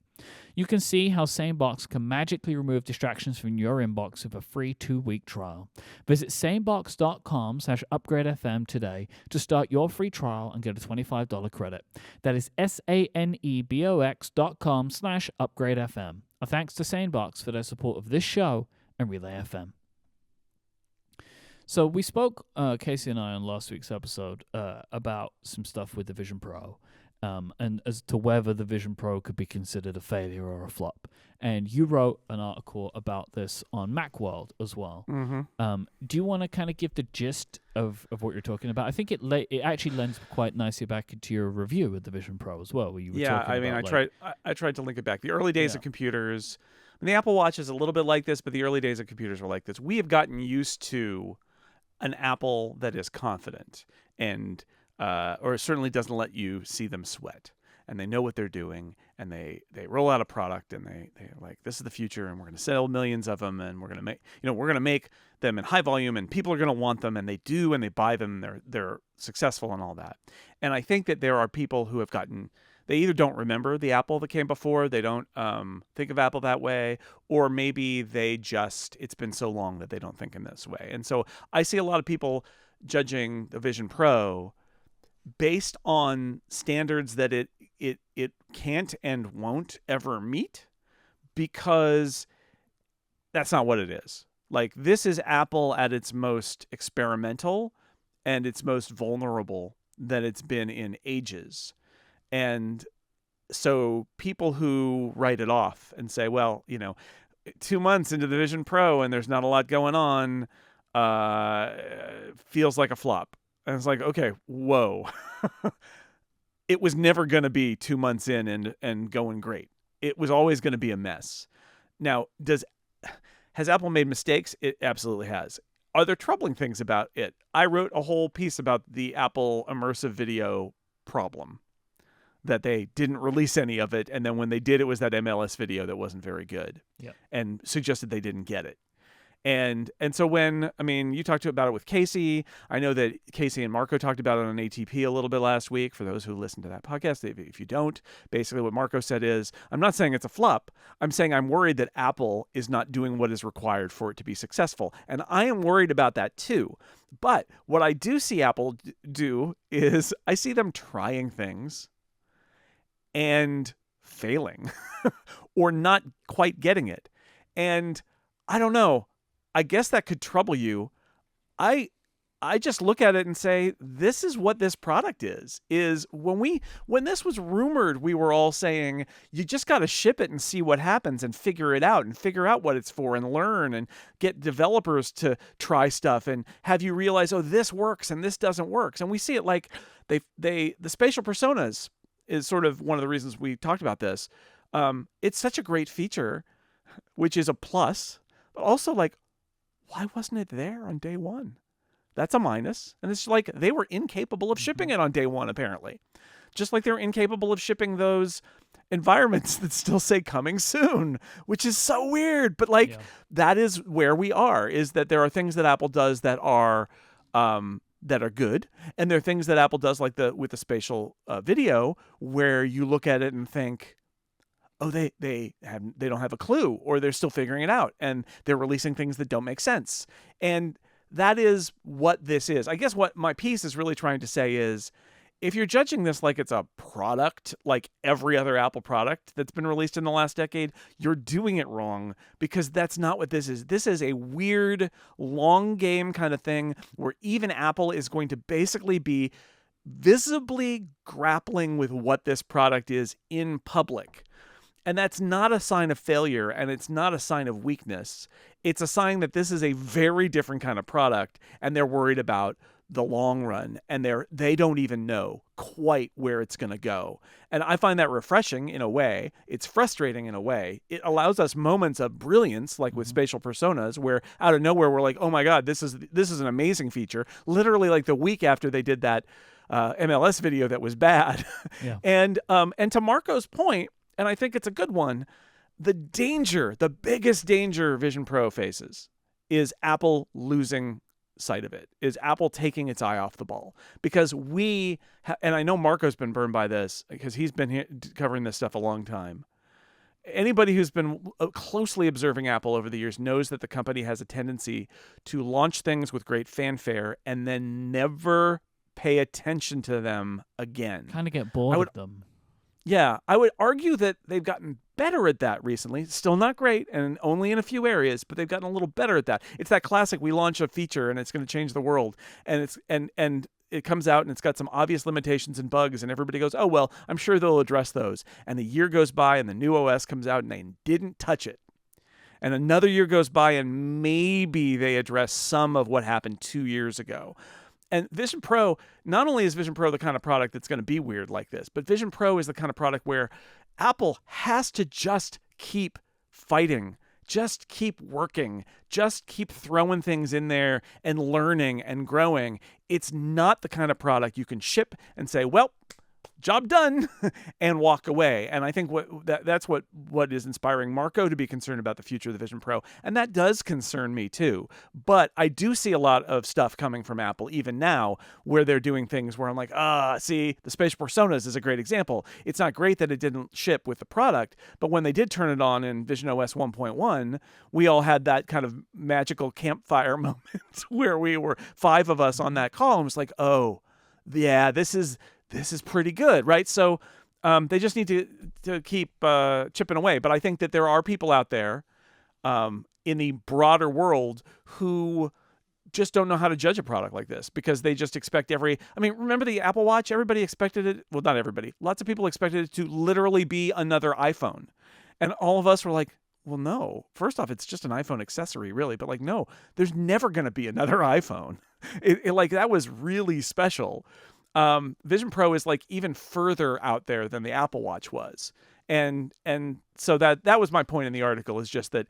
You can see how SaneBox can magically remove distractions from your inbox with a free 2-week trial. Visit sanebox.com/upgradefm today to start your free trial and get a $25 credit. That is sanebox.com/upgradefm. A thanks to SaneBox for their support of this show and Relay FM. So we spoke, Casey and I, on last week's episode about some stuff with the Vision Pro. And as to whether the Vision Pro could be considered a failure or a flop. And you wrote an article about this on Macworld as well. Do you want to kind of give the gist of what you're talking about? I think it actually lends quite nicely back into your review of the Vision Pro as well, where you were talking about, I tried to link it back. The early days of computers, the Apple Watch is a little bit like this, but the early days of computers were like this. We have gotten used to an Apple that is confident and or certainly doesn't let you see them sweat, and they know what they're doing, and they roll out a product, and they're like, this is the future, and we're going to sell millions of them, and we're going to make them in high volume, and people are going to want them, and they do, and they buy them, and they're successful and all that. And I think that there are people who have they either don't remember the Apple that came before, they don't think of Apple that way, or maybe it's been so long that they don't think in this way. And so I see a lot of people judging the Vision Pro based on standards that it can't and won't ever meet, because that's not what it is. Like, this is Apple at its most experimental and its most vulnerable that it's been in ages. And so people who write it off and say, well, 2 months into the Vision Pro and there's not a lot going on, feels like a flop. And it's like, okay, whoa. It was never going to be 2 months in and going great. It was always going to be a mess. Now, has Apple made mistakes? It absolutely has. Are there troubling things about it? I wrote a whole piece about the Apple immersive video problem, that they didn't release any of it, and then when they did, it was that MLS video that wasn't very good, and suggested they didn't get it. And so you talked about it with Casey. I know that Casey and Marco talked about it on ATP a little bit last week. For those who listen to that podcast, if you don't, basically what Marco said is, I'm not saying it's a flop. I'm saying I'm worried that Apple is not doing what is required for it to be successful. And I am worried about that too. But what I do see Apple do is I see them trying things and failing or not quite getting it. And I don't know. I guess that could trouble you. I just look at it and say, this is what this product is when this was rumored, we were all saying, you just got to ship it and see what happens and figure it out and figure out what it's for and learn and get developers to try stuff and have you realize, oh, this works and this doesn't work. And we see it like the spatial personas is sort of one of the reasons we talked about this. It's such a great feature, which is a plus, but also like, why wasn't it there on day one? That's a minus. And it's like they were incapable of shipping it on day one, apparently. Just like they're incapable of shipping those environments that still say coming soon, which is so weird. But that is where we are, is that there are things that Apple does that are good. And there are things that Apple does like with the spatial video where you look at it and think, oh, they don't have a clue, or they're still figuring it out, and they're releasing things that don't make sense. And that is what this is. I guess what my piece is really trying to say is, if you're judging this like it's a product, like every other Apple product that's been released in the last decade, you're doing it wrong, because that's not what this is. This is a weird, long game kind of thing where even Apple is going to basically be visibly grappling with what this product is in public. And that's not a sign of failure, and it's not a sign of weakness. It's a sign that this is a very different kind of product, and they're worried about the long run, and they don't even know quite where it's going to go. And I find that refreshing in a way. It's frustrating in a way. It allows us moments of brilliance, like with spatial personas, where out of nowhere we're like, oh my God, this is an amazing feature. Literally like the week after they did that MLS video that was bad. Yeah. And to Marco's point, and I think it's a good one, the biggest danger Vision Pro faces is Apple losing sight of it, is Apple taking its eye off the ball. Because and I know Marco's been burned by this because he's been covering this stuff a long time. Anybody who's been closely observing Apple over the years knows that the company has a tendency to launch things with great fanfare and then never pay attention to them again. Kind of get bored of them. Yeah, I would argue that they've gotten better at that recently. Still not great, and only in a few areas, but they've gotten a little better at that. It's that classic, we launch a feature and it's going to change the world, and it comes out and it's got some obvious limitations and bugs, and everybody goes, oh, well, I'm sure they'll address those. And the year goes by and the new OS comes out and they didn't touch it. And another year goes by and maybe they address some of what happened 2 years ago. And Vision Pro, not only is Vision Pro the kind of product that's going to be weird like this, but Vision Pro is the kind of product where Apple has to just keep fighting, just keep working, just keep throwing things in there and learning and growing. It's not the kind of product you can ship and say, well, job done, and walk away. And I think that's what is inspiring Marco to be concerned about the future of the Vision Pro. And that does concern me too. But I do see a lot of stuff coming from Apple even now where they're doing things where I'm like, see, the spatial personas is a great example. It's not great that it didn't ship with the product, but when they did turn it on in Vision OS 1.1, we all had that kind of magical campfire moment where we were 5 of us on that call and it was like, oh, yeah, this is pretty good, right? So they just need to keep chipping away. But I think that there are people out there in the broader world who just don't know how to judge a product like this because they just expect remember the Apple Watch? Everybody expected it. Well, not everybody. Lots of people expected it to literally be another iPhone. And all of us were like, well, no. First off, it's just an iPhone accessory, really. But like, no, there's never going to be another iPhone. Like, that was really special. Vision Pro is like even further out there than the Apple Watch was. And so that was my point in the article, is just that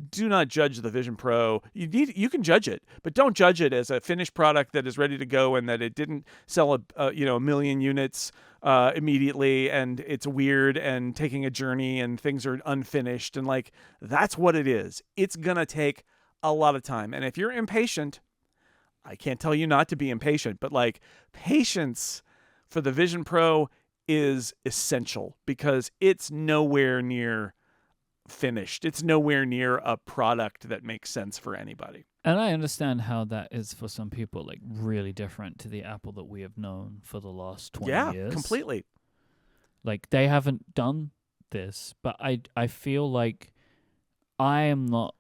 do not judge the Vision Pro. You can judge it, but don't judge it as a finished product that is ready to go and that it didn't sell a million units immediately, and it's weird and taking a journey and things are unfinished, and like, that's what it is. It's gonna take a lot of time, and if you're impatient, I can't tell you not to be impatient, but like, patience for the Vision Pro is essential, because it's nowhere near finished. It's nowhere near a product that makes sense for anybody. And I understand how that is for some people, like, really different to the Apple that we have known for the last 20 years. Yeah, completely. Like, they haven't done this, but I feel like I am not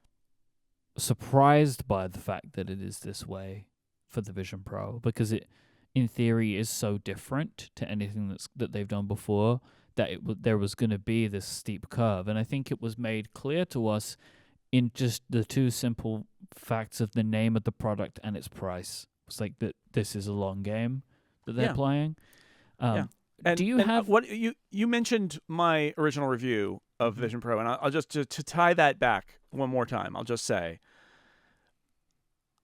surprised by the fact that it is this way for the Vision Pro, because it, in theory, is so different to anything that they've done before, that there was going to be this steep curve. And I think it was made clear to us in just the two simple facts of the name of the product and its price. It's like that this is a long game that they're playing. Yeah. And, do you have what you mentioned my original review of Vision Pro, and I'll just to tie that back one more time, I'll just say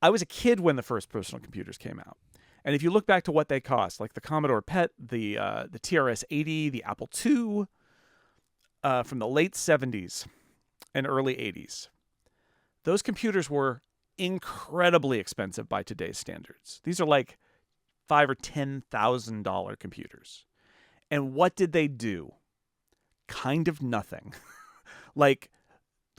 I was a kid when the first personal computers came out. And if you look back to what they cost, like the Commodore PET, the TRS-80, the Apple II, from the late 70s and early 80s, those computers were incredibly expensive by today's standards. These are like $5,000 or $10,000 computers. And what did they do? Kind of nothing. Like,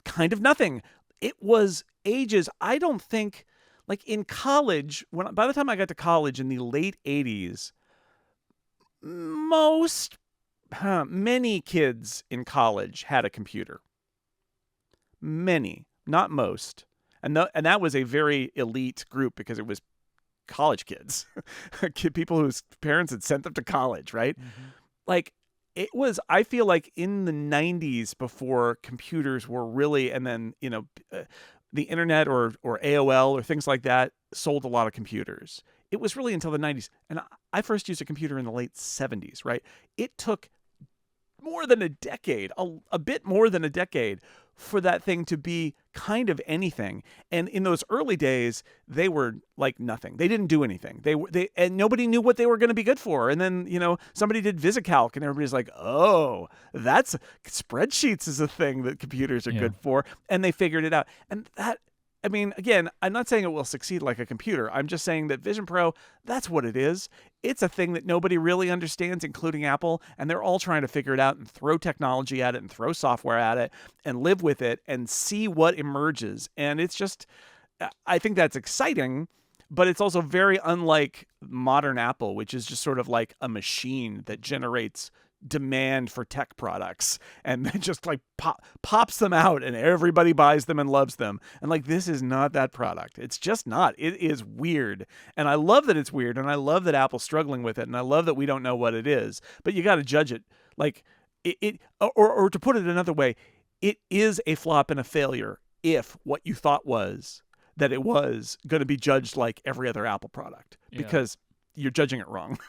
kind of nothing. It was ages. I don't think, like, in college, by the time I got to college in the late 80s, many kids in college had a computer. Many, not most. And that was a very elite group, because it was college kids, people whose parents had sent them to college, right? Mm-hmm. Like, it was, I feel like, in the 90s, before computers were really, and then, the internet or AOL or things like that sold a lot of computers. It was really until the 90s. And I first used a computer in the late 70s, right? It took more than a decade, a bit more than a decade, for that thing to be kind of anything. And in those early days, they were like nothing. They didn't do anything. And nobody knew what they were going to be good for. And then, somebody did VisiCalc, and everybody's like, oh, that's spreadsheets is a thing that computers are good for. And they figured it out. And that, I mean, again, I'm not saying it will succeed like a computer. I'm just saying that Vision Pro, that's what it is. It's a thing that nobody really understands, including Apple, and they're all trying to figure it out and throw technology at it and throw software at it and live with it and see what emerges. And it's just, I think that's exciting, but it's also very unlike modern Apple, which is just sort of like a machine that generates demand for tech products and then just like pops them out and everybody buys them and loves them. And like, this is not that product. It's just not. It is weird. And I love that it's weird, and I love that Apple's struggling with it, and I love that we don't know what it is, but you got to judge it like or to put it another way, it is a flop and a failure if what you thought was that it was going to be judged like every other Apple product, because you're judging it wrong.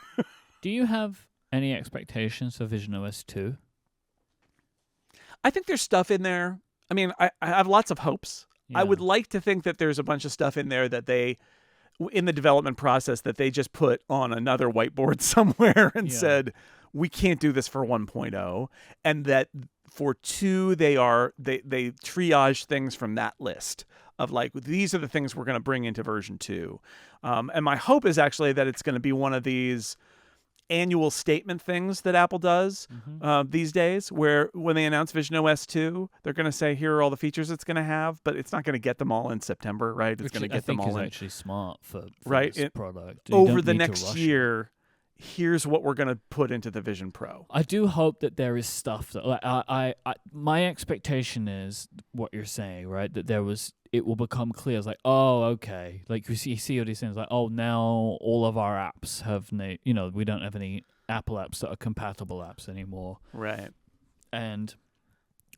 Do you have any expectations for Vision OS 2? I think there's stuff in there. I mean, I have lots of hopes. Yeah. I would like to think that there's a bunch of stuff in there that they, in the development process, that they just put on another whiteboard somewhere and said, we can't do this for 1.0. And that for 2, they triage things from that list of like, these are the things we're going to bring into version 2. And my hope is actually that it's going to be one of these annual statement things that Apple does these days, where when they announce Vision OS 2, they're going to say, here are all the features it's going to have, but it's not going to get them all in September, right? It's going to get them all in. Actually smart for this product. Over the next year, here's what we're going to put into the Vision Pro. I do hope that there is stuff that, like, my expectation is what you're saying, right? That it will become clear. It's like, oh, okay. Like, you see all these things like, oh, now all of our apps have, we don't have any Apple apps that are compatible apps anymore. Right. And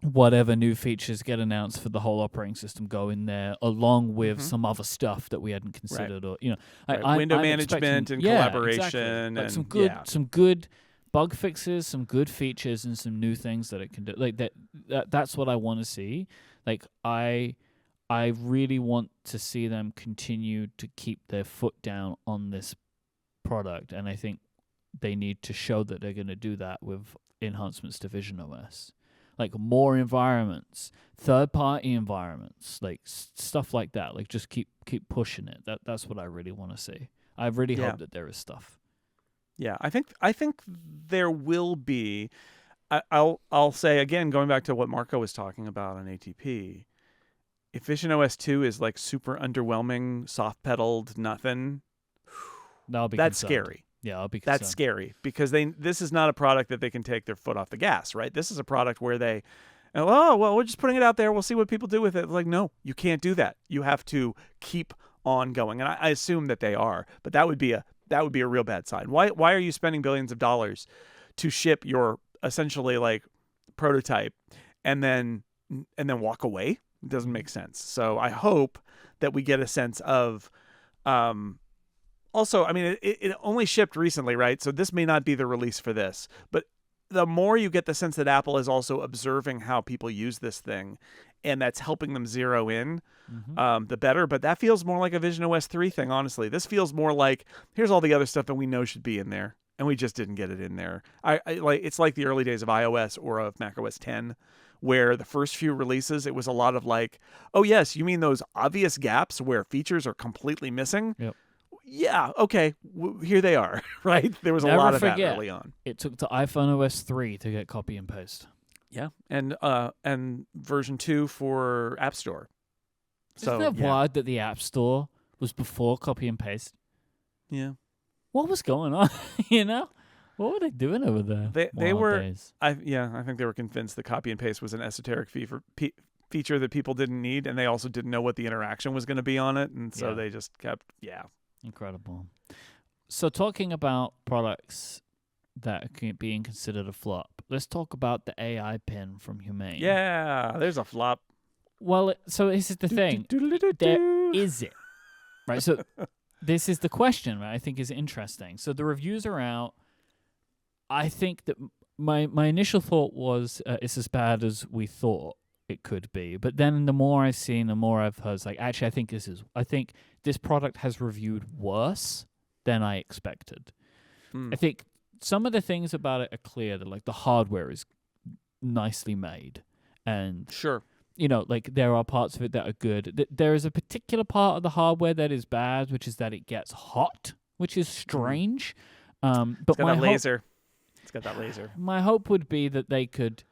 whatever new features get announced for the whole operating system go in there, along with some other stuff that we hadn't considered, or Window I'm management expecting, and exactly. collaboration, Like and some good bug fixes, some good features, and some new things that it can do. Like that's what I want to see. Like I really want to see them continue to keep their foot down on this product, and I think they need to show that they're going to do that with enhancements to Vision OS, like more environments, third-party environments, like stuff like that. Like just keep pushing it. That's what I really want to see. I really hope that there is stuff. Yeah, I think there will be. I'll say again, going back to what Marco was talking about on ATP. If Vision OS 2 is like super underwhelming, soft pedaled, nothing, that's scary. Yeah, I'll be concerned. That's scary because this is not a product that they can take their foot off the gas, right? This is a product where they, we're just putting it out there. We'll see what people do with it. Like, no, you can't do that. You have to keep on going, and I assume that they are. But that would be a real bad sign. Why are you spending billions of dollars to ship your essentially like prototype and then walk away? It doesn't make sense. So I hope that we get a sense of. Also, I mean, it only shipped recently, right? So this may not be the release for this. But the more you get the sense that Apple is also observing how people use this thing, and that's helping them zero in, the better. But that feels more like a Vision OS 3 thing, honestly. This feels more like, here's all the other stuff that we know should be in there, and we just didn't get it in there. It's like the early days of iOS or of macOS 10, where the first few releases, it was a lot of like, oh, yes, you mean those obvious gaps where features are completely missing? Yep. Yeah, okay, here they are, right? There was a lot of that early on. It took the iPhone OS 3 to get copy and paste. Yeah, and version 2 for App Store. Isn't that wild that the App Store was before copy and paste? Yeah. What was going on, What were they doing over there? They were. I think they were convinced that copy and paste was an esoteric feature that people didn't need, and they also didn't know what the interaction was going to be on it, and so they just kept. Yeah. Incredible. So talking about products that are being considered a flop, let's talk about the AI Pin from Humane. Yeah, there's a flop. Well, so this is the thing. There is it, right? So this is the question, right? I think is interesting. So the reviews are out. I think that my initial thought was it's as bad as we thought it could be, but then the more I've seen, the more I've heard, like, actually, I think this product has reviewed worse than I expected. I think some of the things about it are clear. That like the hardware is nicely made, and sure, like there are parts of it that are good. There is a particular part of the hardware that is bad, which is that it gets hot, which is strange. But it's got that laser. It's got that laser. My hope would be that they could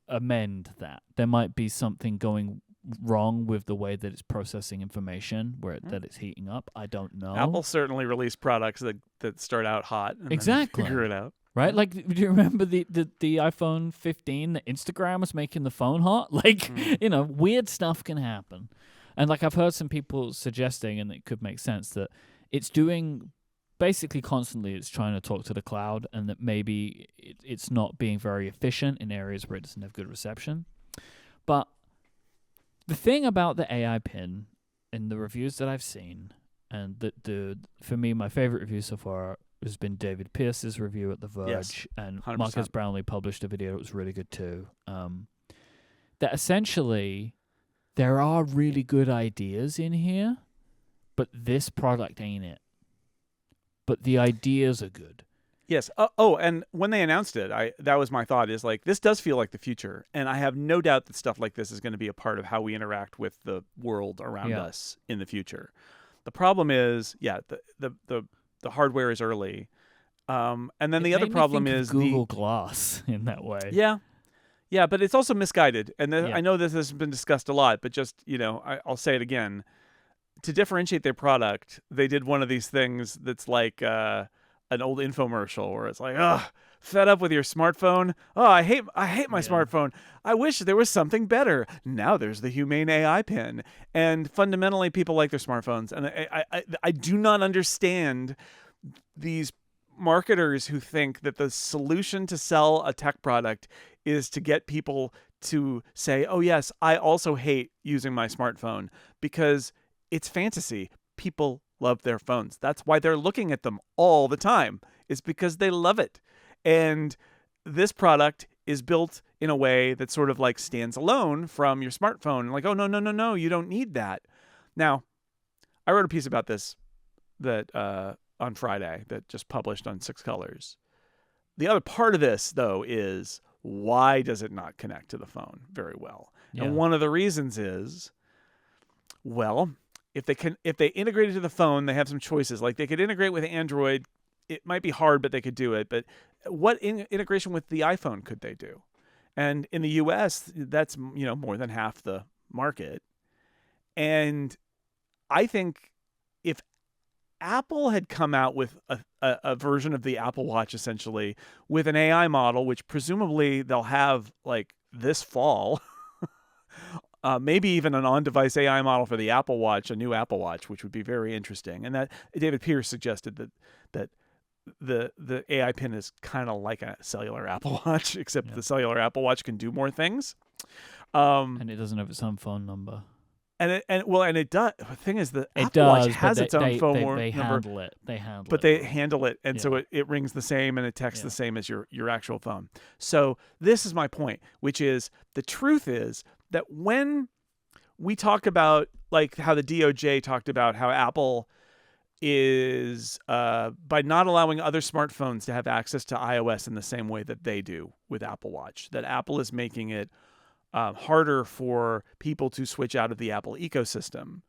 amend that. There might be something going wrong with the way that it's processing information, that it's heating up. I don't know. Apple certainly released products that start out hot and exactly then figure it out. Right? Like, do you remember the iPhone 15 that Instagram was making the phone hot? Like, weird stuff can happen. And like I've heard some people suggesting, and it could make sense, that it's doing basically constantly it's trying to talk to the cloud, and that maybe it's not being very efficient in areas where it doesn't have good reception. But the thing about the AI Pin in the reviews that I've seen, and for me, my favorite review so far has been David Pierce's review at The Verge, and 100%. Marcus Brownlee published a video that was really good too. That essentially there are really good ideas in here, but this product ain't it. But the ideas are good. Yes. And when they announced it, that was my thought, is like, this does feel like the future. And I have no doubt that stuff like this is going to be a part of how we interact with the world around us in the future. The problem is, the hardware is early. And then the other problem is Google Glass in that way. Yeah. Yeah, but it's also misguided. And I know this has been discussed a lot, but just, I'll say it again. To differentiate their product, they did one of these things that's like an old infomercial where it's like, fed up with your smartphone. Oh, I hate my smartphone. I wish there was something better. Now there's the Humane AI Pin. And fundamentally, people like their smartphones. And I do not understand these marketers who think that the solution to sell a tech product is to get people to say, oh, yes, I also hate using my smartphone, because it's fantasy. People love their phones. That's why they're looking at them all the time. It's because they love it. And this product is built in a way that sort of like stands alone from your smartphone. Like, oh, no, you don't need that. Now, I wrote a piece about this that on Friday that just published on 6 Colors. The other part of this, though, is why does it not connect to the phone very well? Yeah. And one of the reasons is, well, if they integrate it to the phone, they have some choices. Like they could integrate with Android. It might be hard, but they could do it. But what integration with the iPhone could they do? And in the U.S., that's more than half the market. And I think if Apple had come out with a version of the Apple Watch, essentially, with an AI model, which presumably they'll have like this fall, maybe even an on-device AI model for the Apple Watch, a new Apple Watch, which would be very interesting. And that David Pierce suggested that the AI Pin is kind of like a cellular Apple Watch, except the cellular Apple Watch can do more things. And it doesn't have its own phone number. And it does. The thing is, the Apple Watch has its own phone number. They handle it. They handle it, and so it rings the same and it texts the same as your actual phone. So this is my point, which is the truth is that when we talk about like how the DOJ talked about how Apple is by not allowing other smartphones to have access to iOS in the same way that they do with Apple Watch, that Apple is making it harder for people to switch out of the Apple ecosystem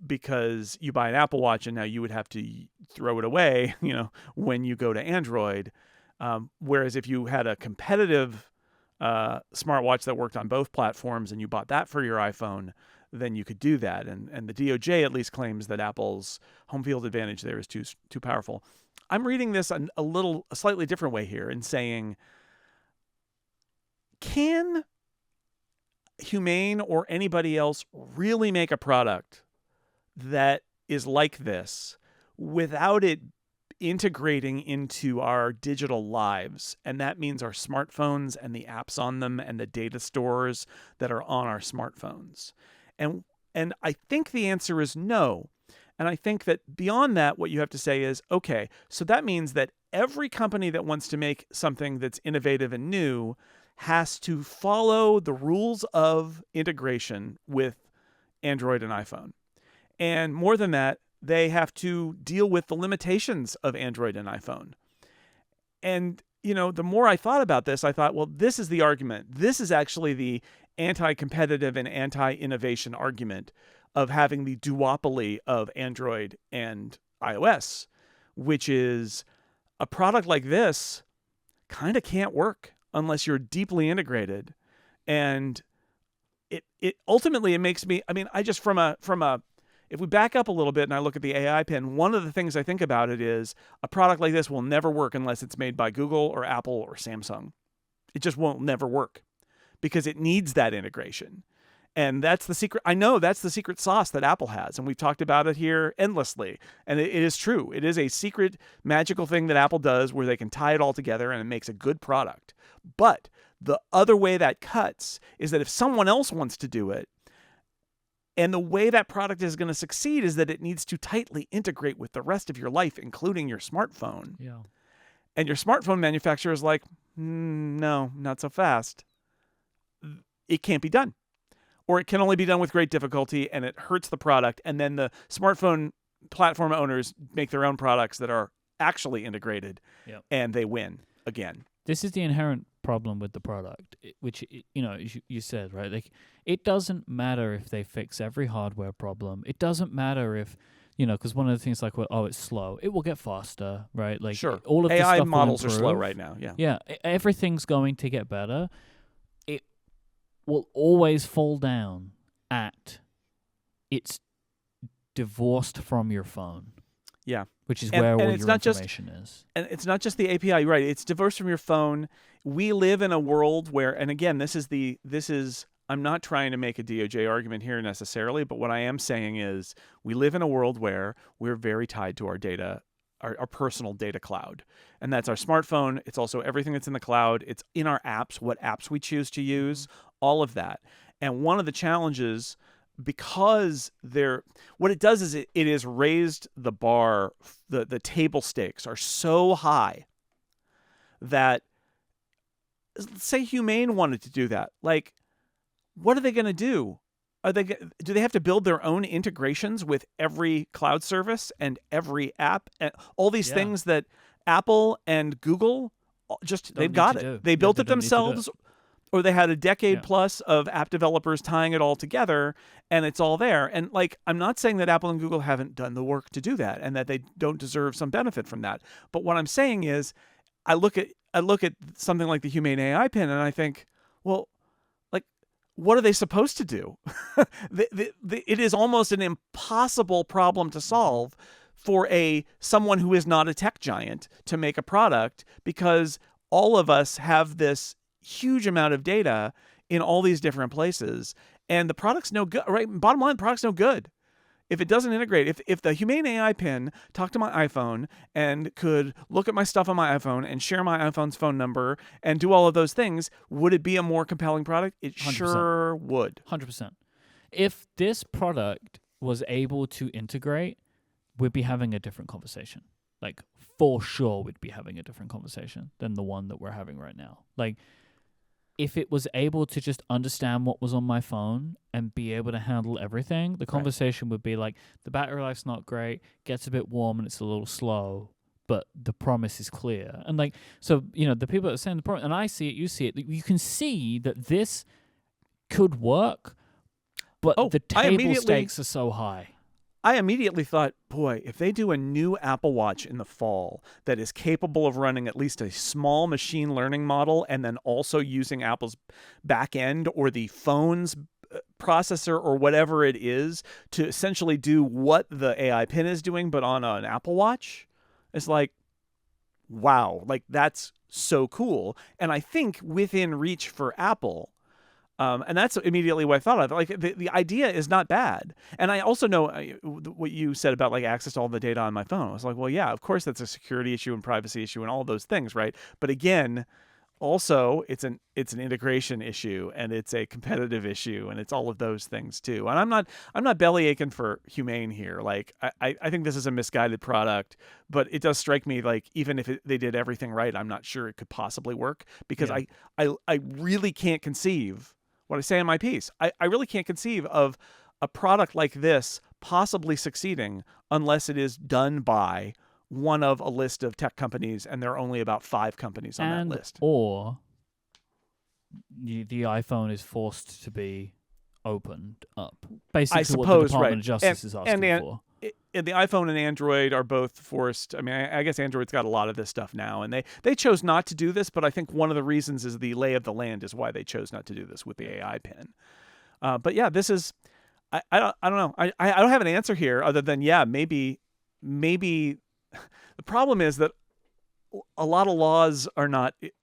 because you buy an Apple Watch and now you would have to throw it away, when you go to Android. Whereas if you had a competitive smartwatch that worked on both platforms and you bought that for your iPhone, then you could do that. And the DOJ at least claims that Apple's home field advantage there is too powerful. I'm reading this a slightly different way here and saying, can Humane or anybody else really make a product that is like this without it integrating into our digital lives? And that means our smartphones and the apps on them and the data stores that are on our smartphones. And I think the answer is no. And I think that beyond that, what you have to say is, okay, so that means that every company that wants to make something that's innovative and new has to follow the rules of integration with Android and iPhone. And more than that, they have to deal with the limitations of Android and iPhone. And, the more I thought about this, I thought, well, this is the argument. This is actually the anti-competitive and anti-innovation argument of having the duopoly of Android and iOS, which is a product like this kind of can't work unless you're deeply integrated. And it ultimately, it makes me, I just from a if we back up a little bit and I look at the AI Pin, one of the things I think about it is a product like this will never work unless it's made by Google or Apple or Samsung. It just won't never work because it needs that integration. And that's the secret. I know that's the secret sauce that Apple has. And we've talked about it here endlessly. And it is true. It is a secret magical thing that Apple does where they can tie it all together and it makes a good product. But the other way that cuts is that if someone else wants to do it, and the way that product is going to succeed is that it needs to tightly integrate with the rest of your life, including your smartphone. Yeah. And your smartphone manufacturer is like, no, not so fast. It can't be done. Or it can only be done with great difficulty, and it hurts the product. And then the smartphone platform owners make their own products that are actually integrated, and they win again. This is the inherent problem with the product, which, you said, right? Like, it doesn't matter if they fix every hardware problem. It doesn't matter if, because one of the things like, well, oh, it's slow. It will get faster, right? Like, sure. All of AI the stuff models are slow right now. Yeah. Yeah. Everything's going to get better. It will always fall down at it's divorced from your phone. Yeah. Which is where all your information is. And it's not just the API, right? It's divorced from your phone. We live in a world where, and again, this is, I'm not trying to make a DOJ argument here necessarily, but what I am saying is we live in a world where we're very tied to our data our personal data cloud. And that's our smartphone. It's also everything that's in the cloud. It's in our apps, what apps we choose to use, all of that. And one of the challenges, because what it does is it has raised the bar, the table stakes are so high that, say Humane wanted to do that. Like, what are they going to do? Do they have to build their own integrations with every cloud service and every app and all these things that Apple and Google they've got it. They built it themselves, or they had a decade plus of app developers tying it all together, and it's all there. And like, I'm not saying that Apple and Google haven't done the work to do that and that they don't deserve some benefit from that. But what I'm saying is, I look at something like the Humane AI Pin and I think, well, what are they supposed to do? It is almost an impossible problem to solve for someone who is not a tech giant to make a product, because all of us have this huge amount of data in all these different places, and the product's no good. Right? Bottom line, the product's no good if it doesn't integrate. If the Humane AI Pin talked to my iPhone and could look at my stuff on my iPhone and share my iPhone's phone number and do all of those things, would it be a more compelling product? It 100%. Sure would. 100%. If this product was able to integrate, we'd be having a different conversation. Like, for sure, we'd be having a different conversation than the one that we're having right now. Like, if it was able to just understand what was on my phone and be able to handle everything, the conversation would be like, the battery life's not great, gets a bit warm and it's a little slow, but the promise is clear. And like, so, the people that are saying the promise, and I see it, you see it, you can see that this could work, but the table stakes are so high. I immediately thought, boy, if they do a new Apple Watch in the fall that is capable of running at least a small machine learning model and then also using Apple's back end or the phone's processor or whatever it is to essentially do what the AI Pin is doing, but on an Apple Watch, it's like, wow, like that's so cool. And I think within reach for Apple. And that's immediately what I thought of. Like, the idea is not bad. And I also know what you said about like access to all the data on my phone. I was like, well, yeah, of course that's a security issue and privacy issue and all those things, right? But again, also it's an integration issue and it's a competitive issue and it's all of those things too. And I'm not belly aching for Humane here. Like, I think this is a misguided product, but it does strike me like even if they did everything right, I'm not sure it could possibly work, because I really can't conceive. What I say in my piece, I really can't conceive of a product like this possibly succeeding unless it is done by one of a list of tech companies, and there are only about 5 companies on that list. Or the iPhone is forced to be opened up. Basically, I suppose, what the Department of Justice is asking for. The iPhone and Android are both forced. I mean, I guess Android's got a lot of this stuff now, and they chose not to do this, but I think one of the reasons is the lay of the land is why they chose not to do this with the AI Pin. But yeah, this is, I don't know. I don't have an answer here other than, maybe the problem is that a lot of laws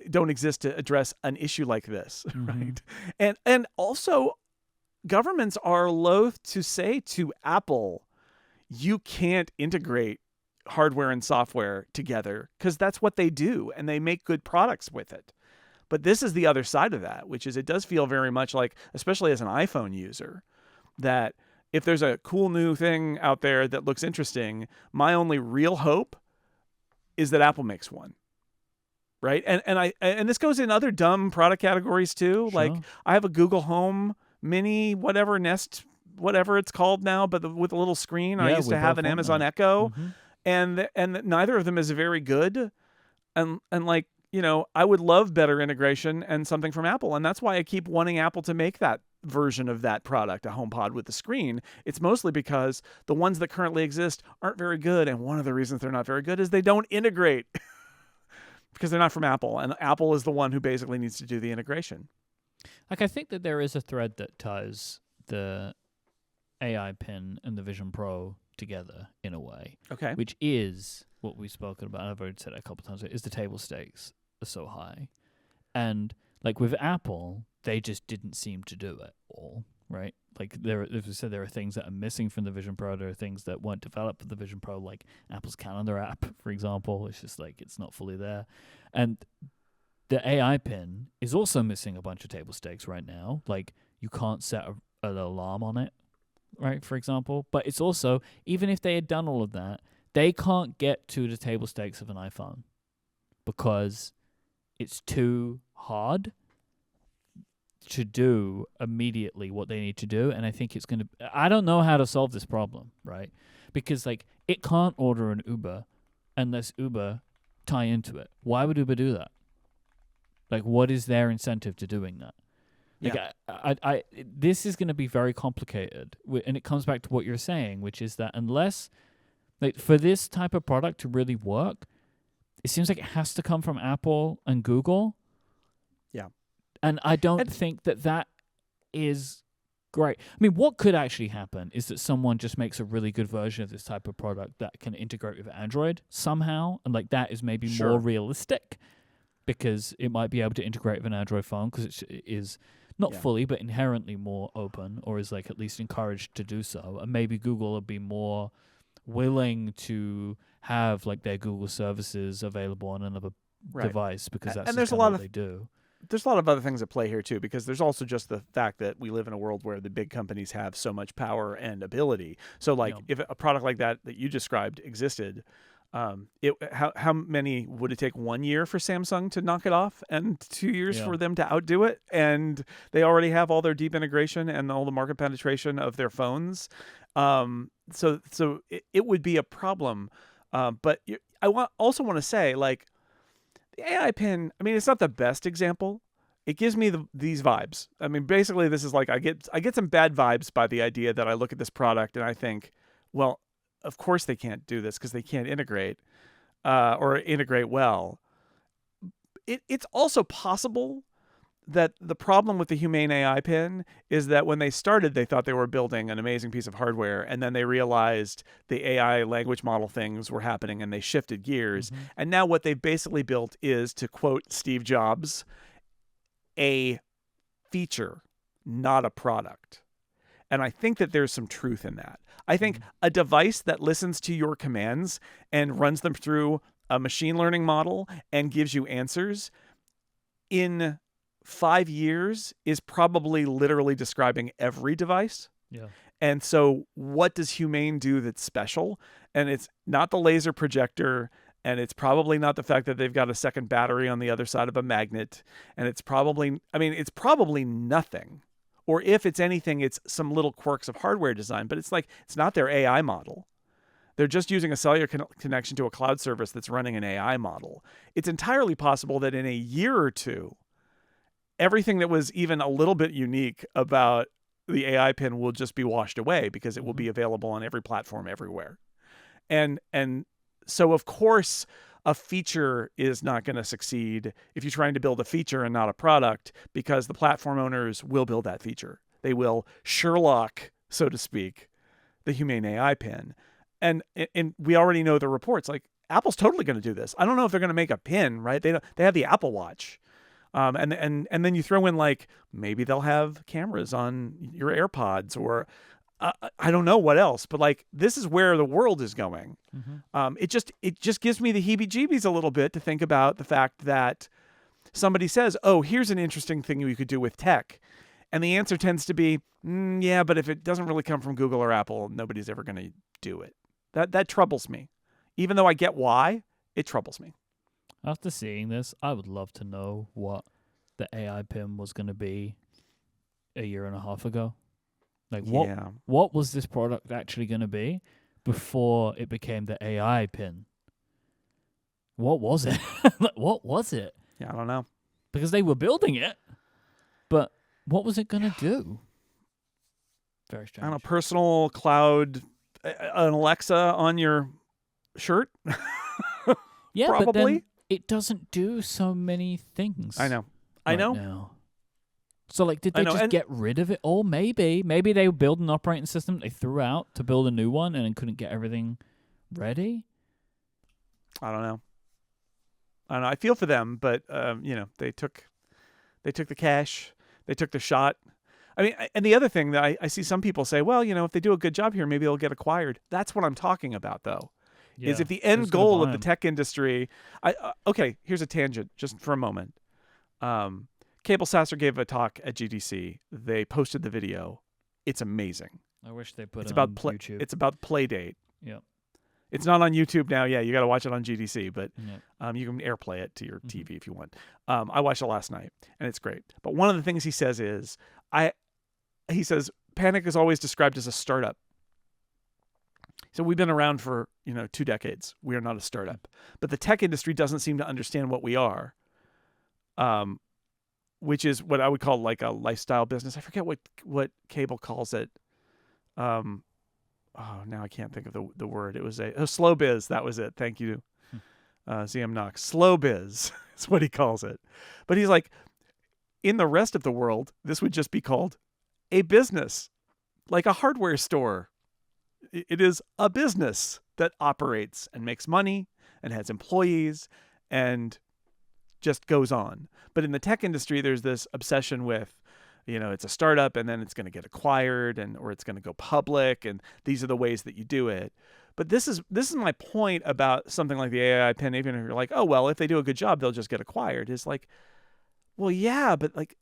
don't exist to address an issue like this, right? And also governments are loath to say to Apple, you can't integrate hardware and software together, because that's what they do, and they make good products with it. But this is the other side of that, which is it does feel very much like, especially as an iPhone user, that if there's a cool new thing out there that looks interesting, my only real hope is that Apple makes one. Right? And this goes in other dumb product categories too. Sure. Like, I have a Google Home Mini, whatever, Nest, whatever it's called now, but with a little screen. I used to have an Amazon Echo, and neither of them is very good. And like, I would love better integration and something from Apple, and that's why I keep wanting Apple to make that version of that product, a HomePod with the screen. It's mostly because the ones that currently exist aren't very good, and one of the reasons they're not very good is they don't integrate because they're not from Apple, and Apple is the one who basically needs to do the integration. Like, I think that there is a thread that ties the AI Pin and the Vision Pro together in a way. Okay. Which is what we've spoken about, and I've already said it a couple of times, is the table stakes are so high. And like with Apple, they just didn't seem to do it all, right? Like as we said, there are things that are missing from the Vision Pro. There are things that weren't developed for the Vision Pro, like Apple's Calendar app, for example. It's just like it's not fully there. And the AI pin is also missing a bunch of table stakes right now. Like you can't set an alarm on it, right, for example. But it's also, even if they had done all of that, they can't get to the table stakes of an iPhone because it's too hard to do immediately what they need to do. And I think it's going to... I don't know how to solve this problem, right? Because, like, it can't order an Uber unless Uber tie into it. Why would Uber do that? Like, what is their incentive to doing that? Like, Yeah. This is going to be very complicated. And it comes back to what you're saying, which is that unless... Like, for this type of product to really work, it seems like it has to come from Apple and Google. Yeah. And I don't think that is great. I mean, what could actually happen is that someone just makes a really good version of this type of product that can integrate with Android somehow. And, like, that is maybe more realistic because it might be able to integrate with an Android phone because it is not fully, but inherently more open, or is, like, at least encouraged to do so. And maybe Google will be more willing to have, like, their Google services available on another device because that's just what they do. There's a lot of other things at play here too, because there's also just the fact that we live in a world where the big companies have so much power and ability. So, like, if a product like that you described existed, how many would it take? 1 year for Samsung to knock it off, and 2 years for them to outdo it? And they already have all their deep integration and all the market penetration of their phones. So it would be a problem. But I also want to say, like, the AI pin, I mean, it's not the best example. It gives me these vibes. I mean, basically, this is like I get some bad vibes by the idea that I look at this product and I think, well, of course they can't do this because they can't integrate or integrate well. It's also possible that the problem with the Humane Ai Pin is that when they started, they thought they were building an amazing piece of hardware, and then they realized the AI language model things were happening, and they shifted gears. Mm-hmm. And now what they've basically built is, to quote Steve Jobs, a feature, not a product. And I think that there's some truth in that. I think a device that listens to your commands and runs them through a machine learning model and gives you answers in 5 years is probably literally describing every device. Yeah. And so what does Humane do that's special? And it's not the laser projector, and it's probably not the fact that they've got a second battery on the other side of a magnet. And it's probably nothing. Or if it's anything, it's some little quirks of hardware design, but it's not their AI model. They're just using a cellular connection to a cloud service that's running an AI model. It's entirely possible that in a year or two, everything that was even a little bit unique about the AI pin will just be washed away because it will be available on every platform everywhere. And so, of course, a feature is not going to succeed if you're trying to build a feature and not a product, because the platform owners will build that feature. They will Sherlock, so to speak, the Humane Ai Pin. And we already know the reports. Like, Apple's totally going to do this. I don't know if they're going to make a pin, right? They have the Apple Watch. And then you throw in, like, maybe they'll have cameras on your AirPods, or I don't know what else, but, like, this is where the world is going. Mm-hmm. It just gives me the heebie-jeebies a little bit to think about the fact that somebody says, oh, here's an interesting thing you could do with tech. And the answer tends to be, yeah, but if it doesn't really come from Google or Apple, nobody's ever going to do it. That troubles me. Even though I get why, it troubles me. After seeing this, I would love to know what the AI pin was going to be a year and a half ago. Like, what was this product actually going to be before it became the AI pin? What was it? What was it? Yeah, I don't know. Because they were building it, but what was it going to do? Very strange. I don't know, personal cloud, an Alexa on your shirt? Yeah, probably. But then it doesn't do so many things. I know. Now. So, like, did they just get rid of it all? Maybe they built an operating system they threw out to build a new one and then couldn't get everything ready. I don't know. I feel for them, but they took the cash, they took the shot. I mean, and the other thing that I see some people say, well, if they do a good job here, maybe they'll get acquired. That's what I'm talking about, though. Is if the end goal of the tech industry, okay, here's a tangent just for a moment. Cable Sasser gave a talk at GDC. They posted the video. It's amazing. I wish they put it on YouTube. It's about Playdate. Yeah. It's not on YouTube now. Yeah, you got to watch it on GDC, but you can AirPlay it to your TV if you want. I watched it last night, and it's great. But one of the things he says is, he says, Panic is always described as a startup. So we've been around for 2 decades. We are not a startup, but the tech industry doesn't seem to understand what we are, which is what I would call like a lifestyle business. I forget what Cable calls it. Now I can't think of the word. It was a slow biz. That was it. Thank you, ZM Knox. Slow biz is what he calls it. But he's like, in the rest of the world, this would just be called a business, like a hardware store. It is a business that operates and makes money and has employees and just goes on. But in the tech industry, there's this obsession with, it's a startup and then it's going to get acquired or it's going to go public, and these are the ways that you do it. But this is my point about something like the AI Pin. Even if you're like, oh, well, if they do a good job, they'll just get acquired. It's like, well, yeah, but like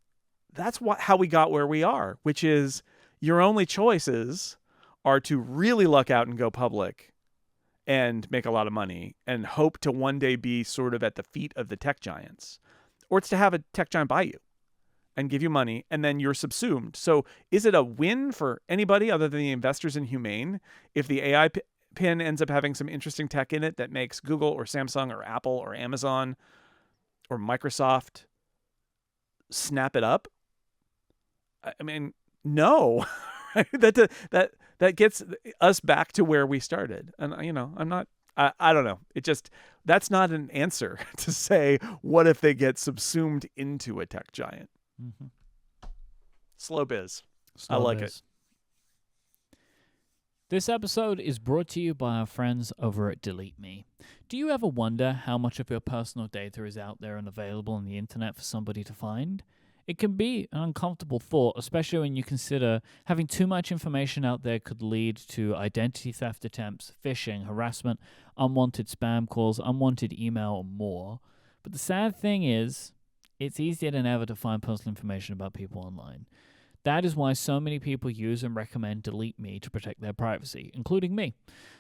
that's how we got where we are, which is your only choices are to really luck out and go public and make a lot of money and hope to one day be sort of at the feet of the tech giants, or it's to have a tech giant buy you and give you money, and then you're subsumed. So is it a win for anybody other than the investors in Humane if the AI Pin ends up having some interesting tech in it that makes Google or Samsung or Apple or Amazon or Microsoft snap it up? I mean, no. That gets us back to where we started. And, I don't know. That's not an answer to say, what if they get subsumed into a tech giant? Mm-hmm. Slow biz. I like it. This episode is brought to you by our friends over at Delete Me. Do you ever wonder how much of your personal data is out there and available on the internet for somebody to find? It can be an uncomfortable thought, especially when you consider having too much information out there could lead to identity theft attempts, phishing, harassment, unwanted spam calls, unwanted email, and more. But the sad thing is, it's easier than ever to find personal information about people online. That is why so many people use and recommend Delete Me to protect their privacy, including me.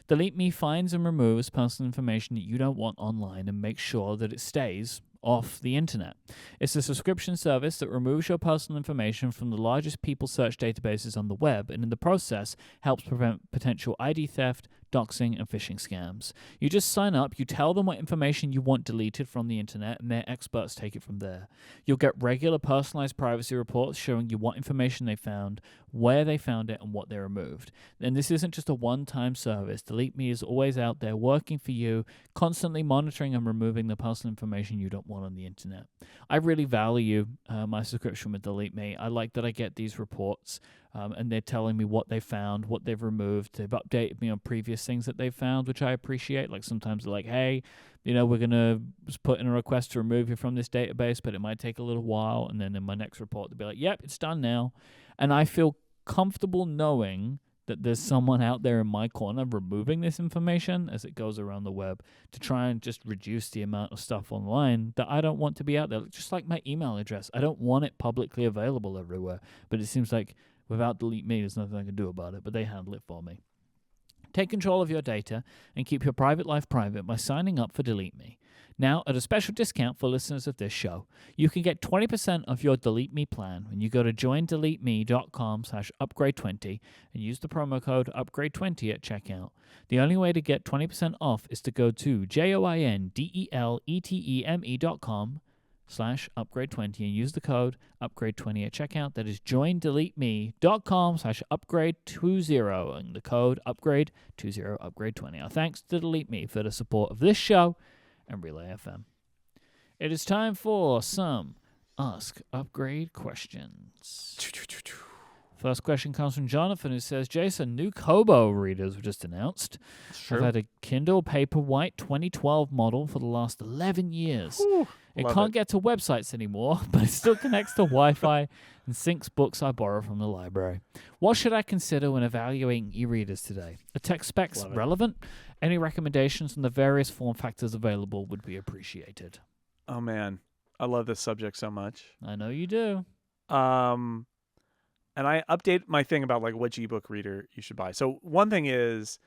Delete Me finds and removes personal information that you don't want online and makes sure that it stays off the internet. It's a subscription service that removes your personal information from the largest people search databases on the web, and in the process helps prevent potential ID theft, doxing, and phishing scams. You just sign up, you tell them what information you want deleted from the internet, and their experts take it from there. You'll get regular personalized privacy reports showing you what information they found, where they found it, and what they removed. And this isn't just a one-time service. Delete Me is always out there working for you, constantly monitoring and removing the personal information you don't want on the internet. I really value my subscription with Delete Me. I like that I get these reports, and they're telling me what they found, what they've removed. They've updated me on previous things that they've found, which I appreciate. Like sometimes they're like, hey, we're going to put in a request to remove you from this database, but it might take a little while. And then in my next report, they'll be like, yep, it's done now. And I feel comfortable knowing that there's someone out there in my corner removing this information as it goes around the web to try and just reduce the amount of stuff online that I don't want to be out there. Just like my email address. I don't want it publicly available everywhere, but it seems like without Delete Me, there's nothing I can do about it, but they handle it for me. Take control of your data and keep your private life private by signing up for Delete Me. Now, at a special discount for listeners of this show, you can get 20% of your Delete Me plan when you go to joindeleteme.com/upgrade20 and use the promo code upgrade20 at checkout. The only way to get 20% off is to go to joindeleteme.com/upgrade20 and use the code upgrade20 at checkout. That is joindeleteme.com/upgrade20 and the code upgrade20 upgrade20. Our thanks to Delete Me for the support of this show and Relay FM. It is time for some Ask Upgrade questions. First question comes from Jonathan, who says, Jason, new Kobo readers were just announced. Sure. I've had a Kindle Paperwhite 2012 model for the last 11 years. Whew, It love can't get to websites anymore, but it still connects to Wi-Fi and syncs books I borrow from the library. What should I consider when evaluating e-readers today? Are tech specs relevant? Any recommendations on the various form factors available would be appreciated. Oh, man. I love this subject so much. I know you do. And I update my thing about like which ebook reader you should buy. So one thing is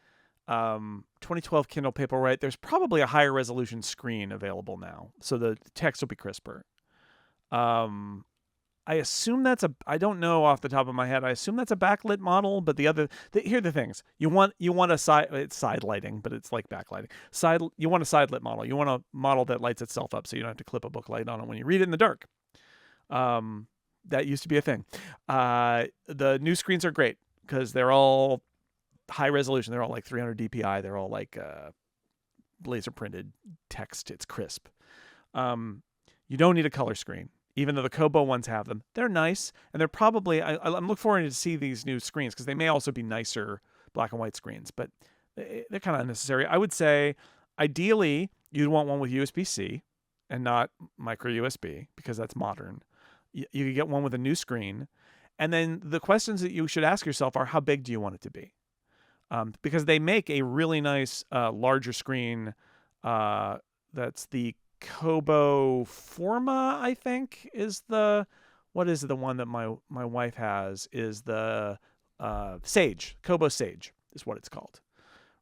2012 Kindle Paperwhite, there's probably a higher resolution screen available now. So the text will be crisper. I assume I don't know off the top of my head. I assume that's a backlit model, but here are the things. You want it's side lighting, but it's like backlighting. You want a side lit model. You want a model that lights itself up so you don't have to clip a book light on it when you read it in the dark. That used to be a thing. The new screens are great because they're all high resolution. They're all like 300 dpi. They're all like laser printed text. It's crisp. You don't need a color screen, even though the Kobo ones have them. They're nice, and they're probably. I'm looking forward to see these new screens because they may also be nicer black and white screens, but they're kind of unnecessary. I would say, ideally, you'd want one with USB-C and not micro USB because that's modern. You could get one with a new screen. And then the questions that you should ask yourself are, how big do you want it to be? Because they make a really nice larger screen. That's the Kobo Forma, I think, is the one that my wife has is the Sage. Kobo Sage is what it's called.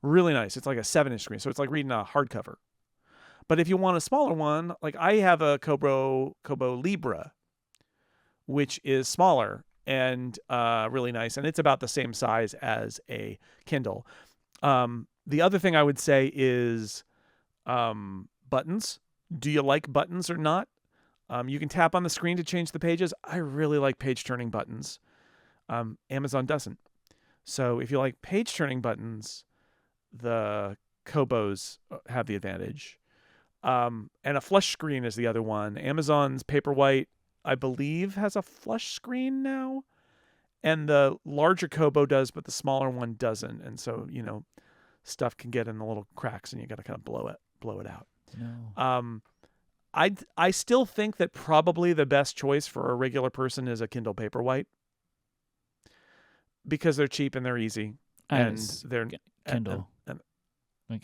Really nice. It's like a 7-inch screen. So it's like reading a hardcover. But if you want a smaller one, like I have a Kobo Libra, which is smaller and really nice, and it's about the same size as a Kindle. The other thing I would say is buttons. Do you like buttons or not? You can tap on the screen to change the pages. I really like page-turning buttons. Amazon doesn't. So if you like page-turning buttons, the Kobos have the advantage. And a flush screen is the other one. Amazon's Paperwhite, I believe, has a flush screen now, and the larger Kobo does, but the smaller one doesn't. And so, stuff can get in the little cracks, and you got to kind of blow it out. No. I still think that probably the best choice for a regular person is a Kindle Paperwhite because they're cheap and they're easy, and they're Kindle. And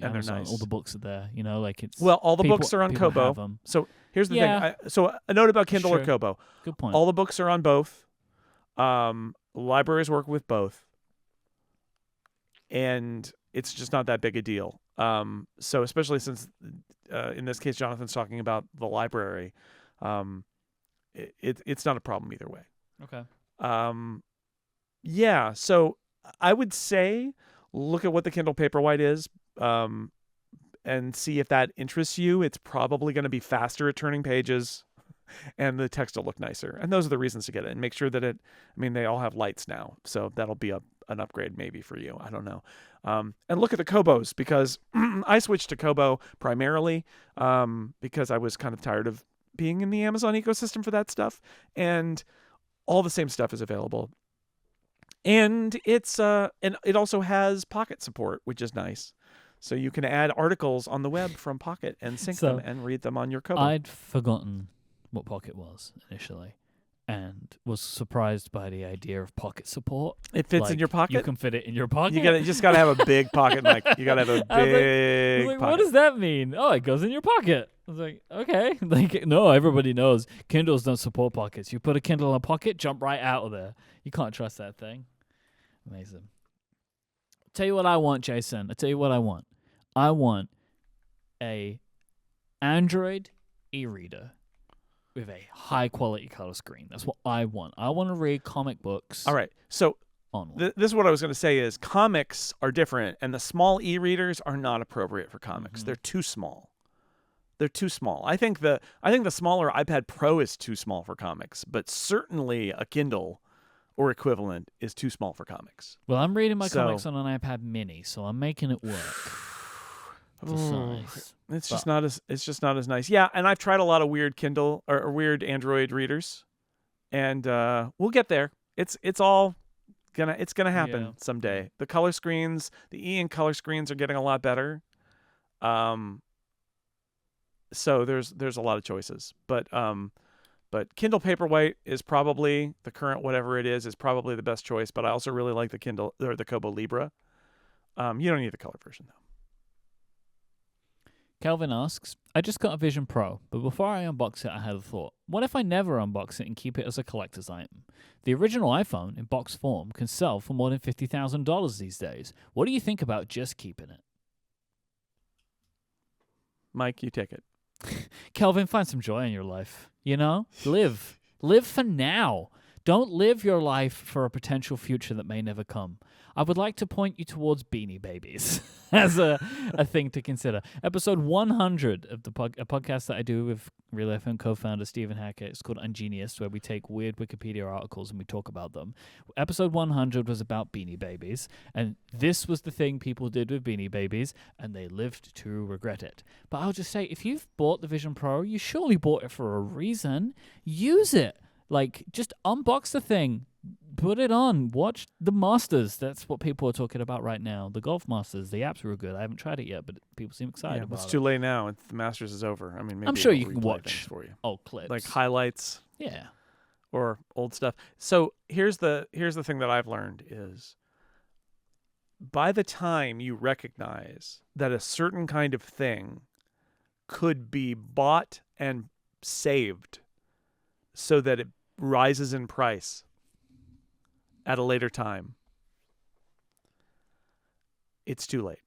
Amazon, they're nice. all the books are there, like it's... Well, all the books are on Kobo. So here's the thing. So a note about Kindle or Kobo. Good point. All the books are on both. Libraries work with both. And it's just not that big a deal. So especially since, in this case, Jonathan's talking about the library, it's not a problem either way. Okay. Yeah, so I would say look at what the Kindle Paperwhite is, and see if that interests you. It's probably going to be faster at turning pages, and the text will look nicer. And those are the reasons to get it. And make sure that they all have lights now, so that'll be an upgrade maybe for you. I don't know. And look at the Kobos, because I switched to Kobo primarily because I was kind of tired of being in the Amazon ecosystem for that stuff, and all the same stuff is available. And it also has Pocket support, which is nice. So you can add articles on the web from Pocket and sync them and read them on your Kobo. I'd forgotten what Pocket was initially and was surprised by the idea of Pocket support. It fits in your pocket? You can fit it in your pocket? You just got to have a big pocket mic. You got to have a big pocket. What does that mean? Oh, it goes in your pocket. I was like, okay. No, everybody knows Kindles don't support pockets. You put a Kindle in a pocket, jump right out of there. You can't trust that thing. Amazing. Tell you what I want, Jason. I want a Android e-reader with a high-quality color screen. That's what I want. I want to read comic books. All right. So this is what I was going to say is comics are different, and the small e-readers are not appropriate for comics. Mm-hmm. They're too small. I think the smaller iPad Pro is too small for comics, but certainly a Kindle or equivalent is too small for comics. Well, I'm reading my comics on an iPad Mini, so I'm making it work. It's just not as nice. Yeah, and I've tried a lot of weird Kindle or weird Android readers, and we'll get there. It's all It's gonna happen someday. The color screens, the E-ink color screens are getting a lot better. So there's a lot of choices, but Kindle Paperwhite is probably the current whatever it is probably the best choice. But I also really like the Kindle or the Kobo Libra. You don't need the color version though. Kelvin asks, I just got a Vision Pro, but before I unbox it, I had a thought. What if I never unbox it and keep it as a collector's item? The original iPhone, in box form, can sell for more than $50,000 these days. What do you think about just keeping it? Mike, you take it. Kelvin, find some joy in your life. You know? Live. Live for now. Don't live your life for a potential future that may never come. I would like to point you towards Beanie Babies as a thing to consider. Episode 100 of a podcast that I do with Real FM co-founder Stephen Hackett. It's called Ungenius, where we take weird Wikipedia articles and we talk about them. Episode 100 was about Beanie Babies, and this was the thing people did with Beanie Babies, and they lived to regret it. But I'll just say, if you've bought the Vision Pro, you surely bought it for a reason. Use it. Like, just unbox the thing. Put it on. Watch the Masters. That's what people are talking about right now. The Golf Masters. The apps were good. I haven't tried it yet, but people seem excited about it. It's too late now. The Masters is over. I mean, maybe I'm sure you can watch for you. old clips. Like highlights. Yeah. Or old stuff. So here's the thing that I've learned is by the time you recognize that a certain kind of thing could be bought and saved so that it rises in price at a later time, it's too late.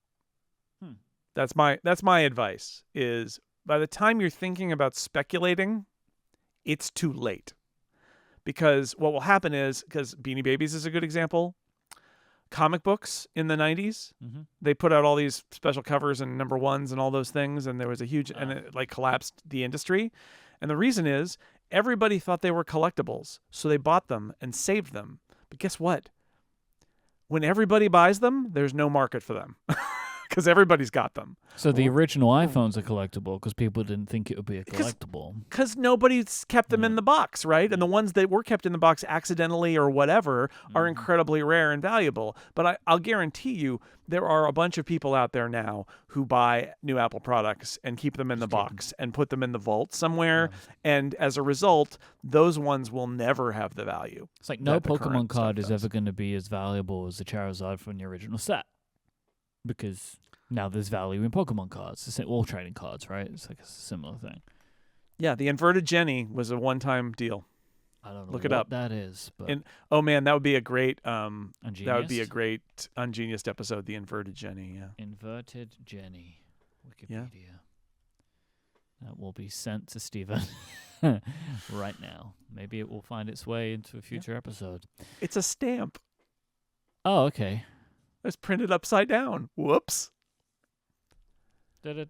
That's my advice, is by the time you're thinking about speculating, it's too late. Because what will happen is, because Beanie Babies is a good example, comic books in the 90s, they put out all these special covers and number ones and all those things, and there was a huge, and it like collapsed the industry. And the reason is everybody thought they were collectibles, so they bought them and saved them. But guess what? When everybody buys them, there's no market for them because everybody's got them. So the original iPhone's a collectible because people didn't think it would be a collectible. Because nobody's kept them in the box, right? And the ones that were kept in the box accidentally or whatever are incredibly rare and valuable. But I'll guarantee you there are a bunch of people out there now who buy new Apple products and keep them in the box and put them in the vault somewhere. And as a result, those ones will never have the value. It's like no Pokemon card is ever going to be as valuable as the Charizard from the original set. Because now there's value in Pokemon cards. It's all trading cards, right? It's like a similar thing. Yeah, the inverted Jenny was a one-time deal. I don't know Look it up. That is. But oh man, that would be a great Ungenius? that would be a great Ungenius episode, the inverted Jenny, yeah. Inverted Jenny. Wikipedia. Yeah. That will be sent to Stephen right now. Maybe it will find its way into a future episode. It's a stamp. Oh, okay. It's printed upside down. Whoops. The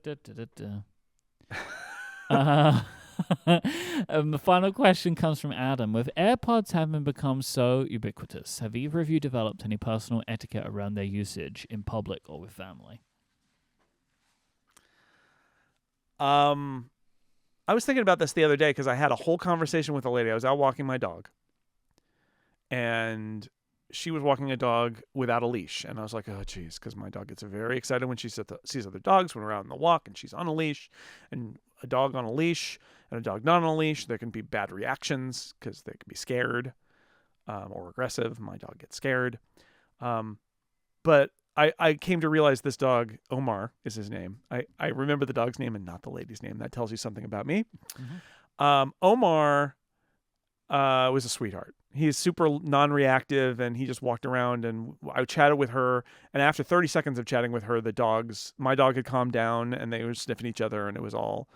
final question comes from Adam. With AirPods having become so ubiquitous, have either of you developed any personal etiquette around their usage in public or with family? I was thinking about this the other day because I had a whole conversation with a lady. I was out walking my dog, and she was walking a dog without a leash. And I was like, oh, geez, because my dog gets very excited when she sees other dogs when we're out on the walk and she's on a leash. And a dog on a leash and a dog not on a leash, there can be bad reactions because they can be scared or aggressive. My dog gets scared. But I came to realize this dog, Omar is his name. I remember the dog's name and not the lady's name. That tells you something about me. Omar was a sweetheart. He's super non-reactive, and he just walked around, and I chatted with her, and after 30 seconds of chatting with her, my dog had calmed down, and they were sniffing each other, and it was all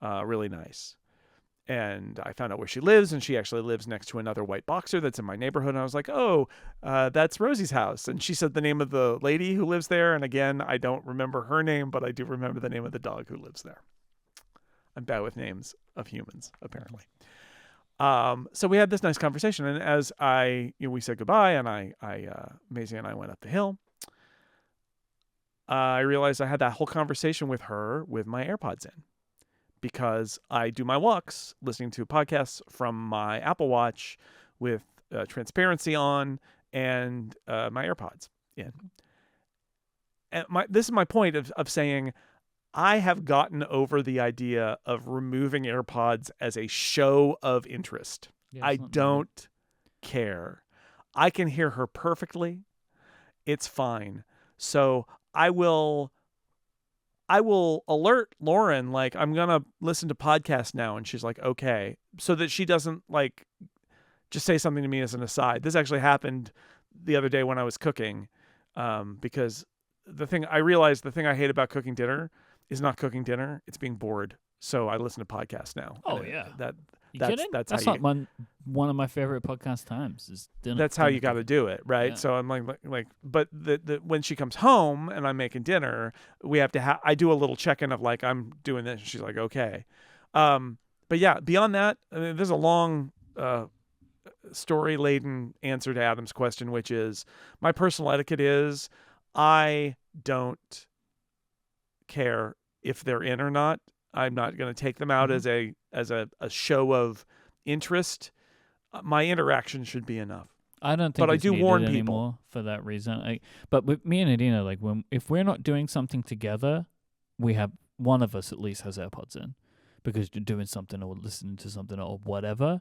really nice. And I found out where she lives, and she actually lives next to another white boxer that's in my neighborhood, and I was like, oh, that's Rosie's house. And she said the name of the lady who lives there, and again, I don't remember her name, but I do remember the name of the dog who lives there. I'm bad with names of humans, apparently. So we had this nice conversation, and as we said goodbye, and Maisie and I went up the hill, I realized I had that whole conversation with her with my AirPods in, because I do my walks listening to podcasts from my Apple Watch with transparency on, and my AirPods in. And this is my point of saying I have gotten over the idea of removing AirPods as a show of interest. Yeah, I it's not don't care. I can hear her perfectly. It's fine. So I will alert Lauren, like, I'm going to listen to podcasts now. And she's like, okay. So that she doesn't like just say something to me as an aside. This actually happened the other day when I was cooking, because I realized the thing I hate about cooking dinner is not cooking dinner. It's being bored. So I listen to podcasts now. Oh, And yeah. That's That's how like one of my favorite podcast times is dinner. That's how you got to do it, right? Yeah. So I'm like, but when she comes home and I'm making dinner, we have to I do a little check-in of like, I'm doing this, and she's like, okay. But yeah, beyond that, I mean, there's a long story-laden answer to Adam's question, which is my personal etiquette is I don't care if they're in or not. I'm not going to take them out as a show of interest. My interaction should be enough. I don't think but I it's do needed warn anymore people for that reason. But with me and Adina, like if we're not doing something together, we have one of us at least has AirPods in because you're doing something or listening to something or whatever.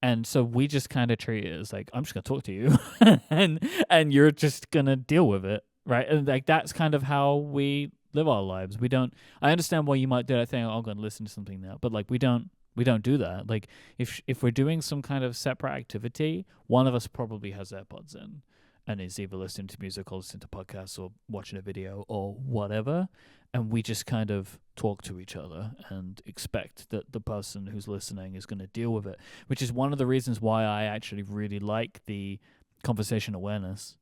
And so we just kind of treat it as like, I'm just going to talk to you and you're just going to deal with it. Right. And like, that's kind of how we live our lives. I understand why you might do that thing. I'm going to listen to something now, but like, we don't do that. Like if we're doing some kind of separate activity, one of us probably has AirPods in and is either listening to music or listening to podcasts or watching a video or whatever. And we just kind of talk to each other and expect that the person who's listening is going to deal with it, which is one of the reasons why I actually really like the conversation awareness.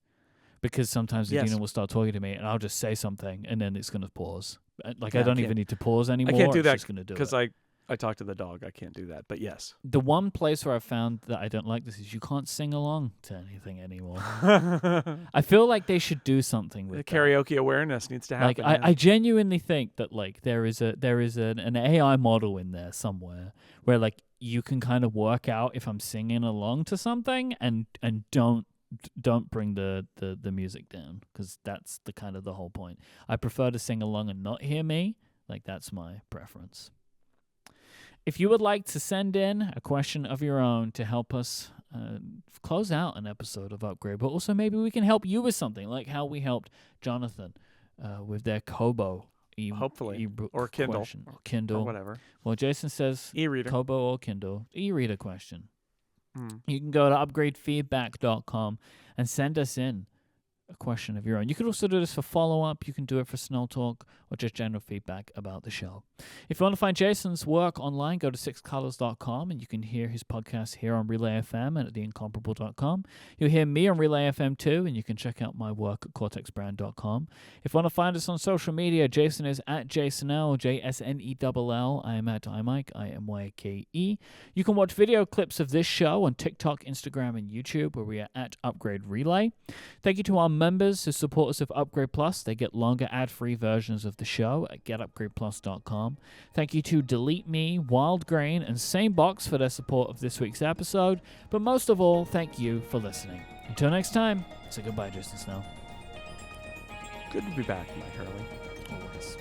Because sometimes Adina will start talking to me and I'll just say something and then it's going to pause. Like, I don't even need to pause anymore. I can't do that because I talk to the dog. I can't do that. But yes. The one place where I found that I don't like this is you can't sing along to anything anymore. I feel like they should do something with the karaoke awareness needs to happen. Like, I genuinely think that like there is an AI model in there somewhere where like you can kind of work out if I'm singing along to something and don't bring the music down, because that's the kind of the whole point. I prefer to sing along and not hear me. Like, that's my preference. If you would like to send in a question of your own to help us close out an episode of Upgrade, but also maybe we can help you with something like how we helped Jonathan with their Kobo hopefully e-book or Kindle question. Or Kindle or whatever. Well, Jason says e-reader, Kobo or Kindle e-reader question. You can go to upgradefeedback.com and send us in a question of your own. You could also do this for follow-up. You can do it for Snell Talk or just general feedback about the show. If you want to find Jason's work online, go to sixcolors.com and you can hear his podcast here on Relay FM and at theincomparable.com. You'll hear me on Relay FM too, and you can check out my work at cortexbrand.com. If you want to find us on social media, Jason is at JasonL, JSNELL. I am at iMike, IMYKE. You can watch video clips of this show on TikTok, Instagram, and YouTube, where we are at Upgrade Relay. Thank you to our members who support us with Upgrade Plus. They get longer ad-free versions of the show at getupgradeplus.com. Thank you to Delete Me, Wild Grain, and Sanebox for their support of this week's episode. But most of all, thank you for listening. Until next time, say goodbye, Jason Snell. Good to be back, Mike Hurley. Always.